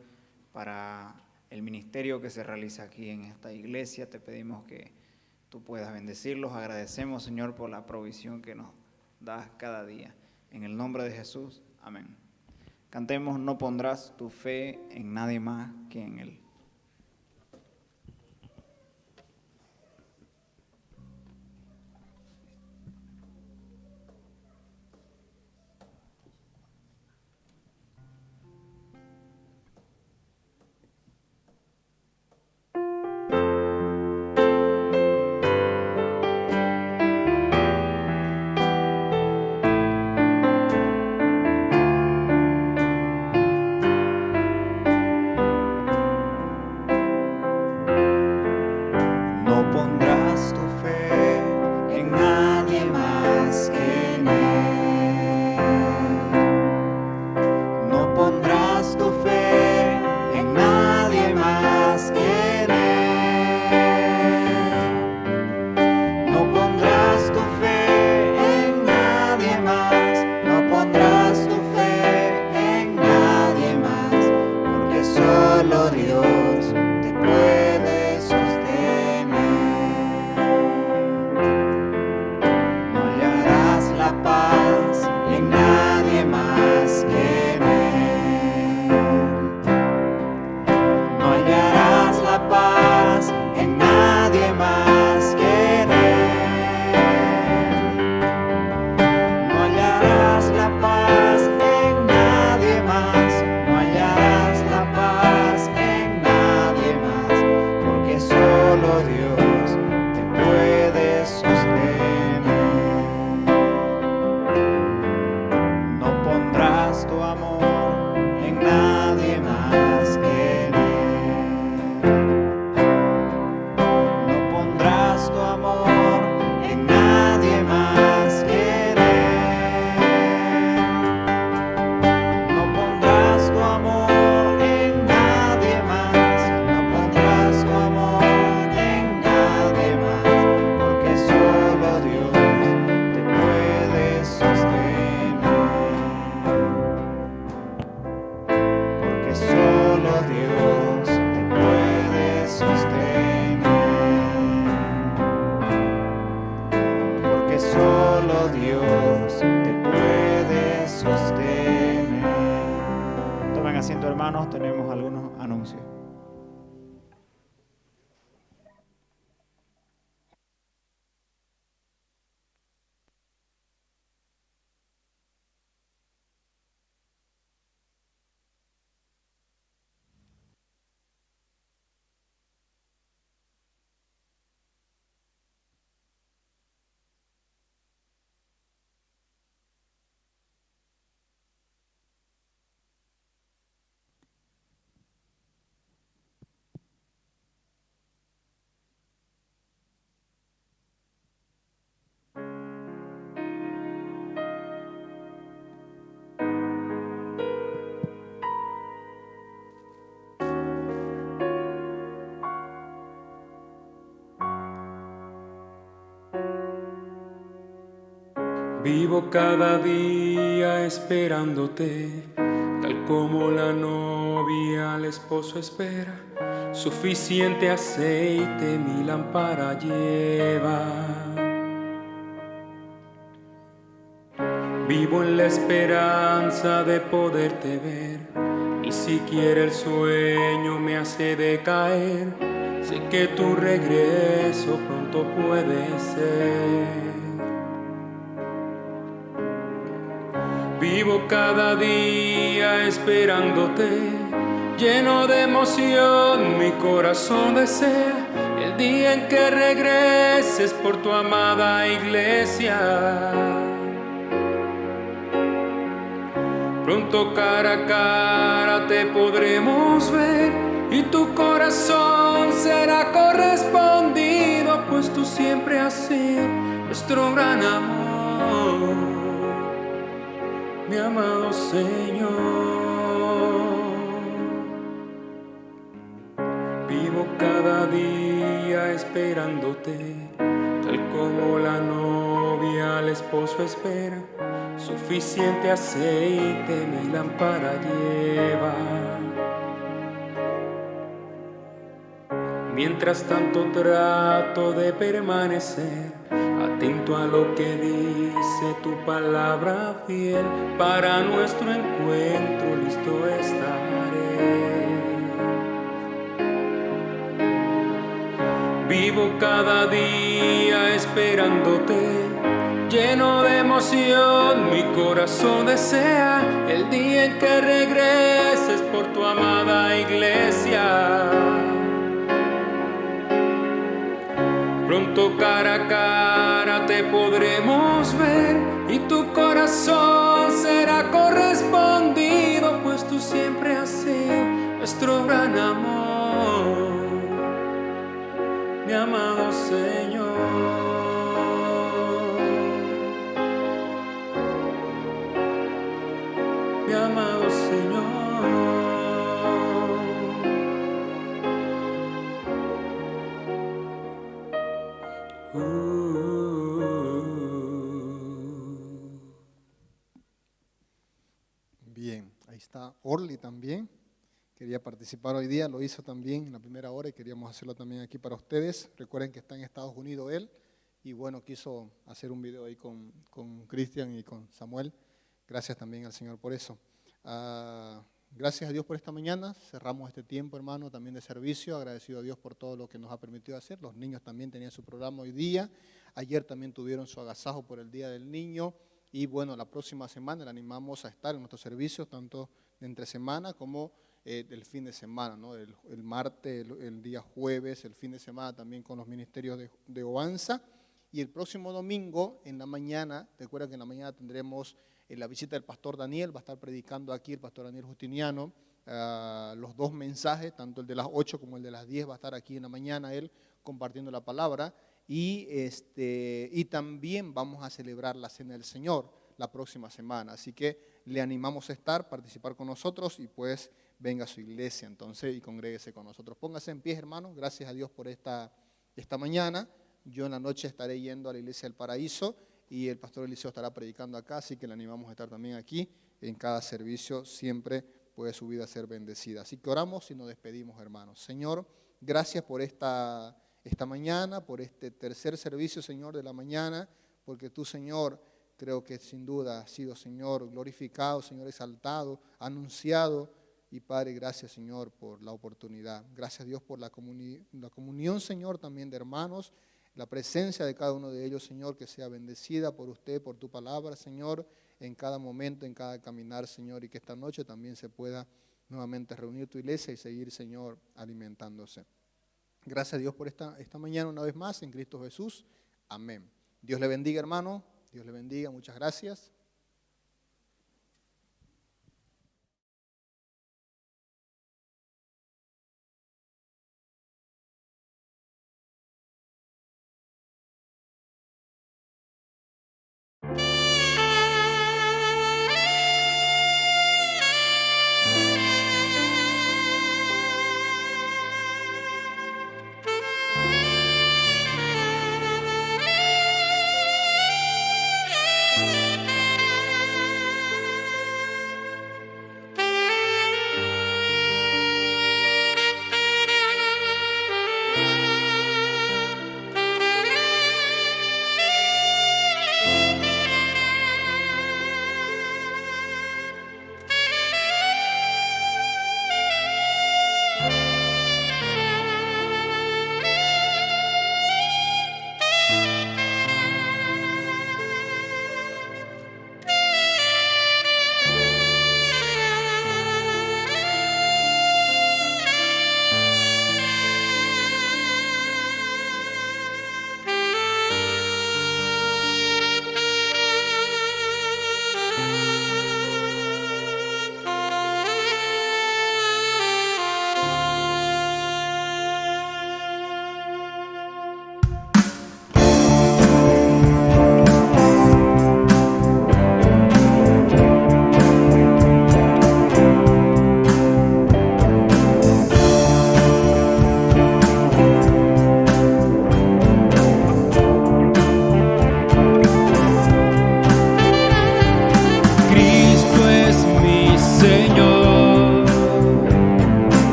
para el ministerio que se realiza aquí en esta iglesia. Te pedimos que tú puedas bendecirlos. Agradecemos, Señor, por la provisión que nos das cada día. En el nombre de Jesús, amén. Cantemos, no pondrás tu fe en nadie más que en Él. Dios te puede sostener. Tomen asiento, hermanos, tenemos algunos anuncios. Vivo cada día esperándote, tal como la novia al esposo espera. Suficiente aceite mi lámpara lleva. Vivo en la esperanza de poderte ver, ni siquiera el sueño me hace decaer. Sé que tu regreso pronto puede ser. Vivo cada día esperándote, lleno de emoción, mi corazón desea el día en que regreses por tu amada iglesia. Pronto cara a cara te podremos ver y tu corazón será correspondido, pues tú siempre has sido nuestro gran amor, mi amado Señor. Vivo cada día esperándote, tal como la novia al esposo espera. Suficiente aceite mi lámpara lleva. Mientras tanto trato de permanecer atento a lo que dice tu palabra fiel. Para nuestro encuentro listo estaré. Vivo cada día esperándote, lleno de emoción, mi corazón desea el día en que regreses por tu amada iglesia. Pronto cara a cara te podremos ver y tu corazón será correspondido, pues tú siempre has sido nuestro gran amor, mi amado Señor. Mi amado Señor. Bien, ahí está Orly también. Quería participar hoy día, lo hizo también en la primera hora y queríamos hacerlo también aquí para ustedes. Recuerden que está en Estados Unidos él y bueno, quiso hacer un video ahí con Cristian y con Samuel. Gracias también al Señor por eso. Gracias a Dios por esta mañana. Cerramos este tiempo, hermano, también de servicio. Agradecido a Dios por todo lo que nos ha permitido hacer. Los niños también tenían su programa hoy día. Ayer también tuvieron su agasajo por el Día del Niño. Y bueno, la próxima semana le animamos a estar en nuestros servicios, tanto de entre semana como del fin de semana, ¿no? El martes, el día jueves, el fin de semana también con los ministerios de Oanza. Y el próximo domingo, en la mañana, recuerda que en la mañana tendremos la visita del pastor Daniel, va a estar predicando aquí el pastor Daniel Justiniano, los dos mensajes, tanto el de las 8 como el de las 10, va a estar aquí en la mañana él compartiendo la palabra. Y también vamos a celebrar la Cena del Señor la próxima semana. Así que le animamos a estar, participar con nosotros y pues venga a su iglesia entonces y congréguese con nosotros. Póngase en pie, hermanos. Gracias a Dios por esta mañana. Yo en la noche estaré yendo a la iglesia del Paraíso y el pastor Eliseo estará predicando acá, así que le animamos a estar también aquí. En cada servicio siempre puede su vida ser bendecida. Así que oramos y nos despedimos, hermanos. Señor, gracias por esta mañana, por este tercer servicio, Señor, de la mañana, porque tú, Señor, creo que sin duda ha sido, Señor, glorificado, Señor, exaltado, anunciado. Y Padre, gracias, Señor, por la oportunidad. Gracias, Dios, por la comunión, Señor, también de hermanos. La presencia de cada uno de ellos, Señor, que sea bendecida por usted, por tu palabra, Señor, en cada momento, en cada caminar, Señor, y que esta noche también se pueda nuevamente reunir tu iglesia y seguir, Señor, alimentándose. Gracias, Dios, por esta mañana una vez más en Cristo Jesús. Amén. Dios le bendiga, hermano. Dios le bendiga. Muchas gracias.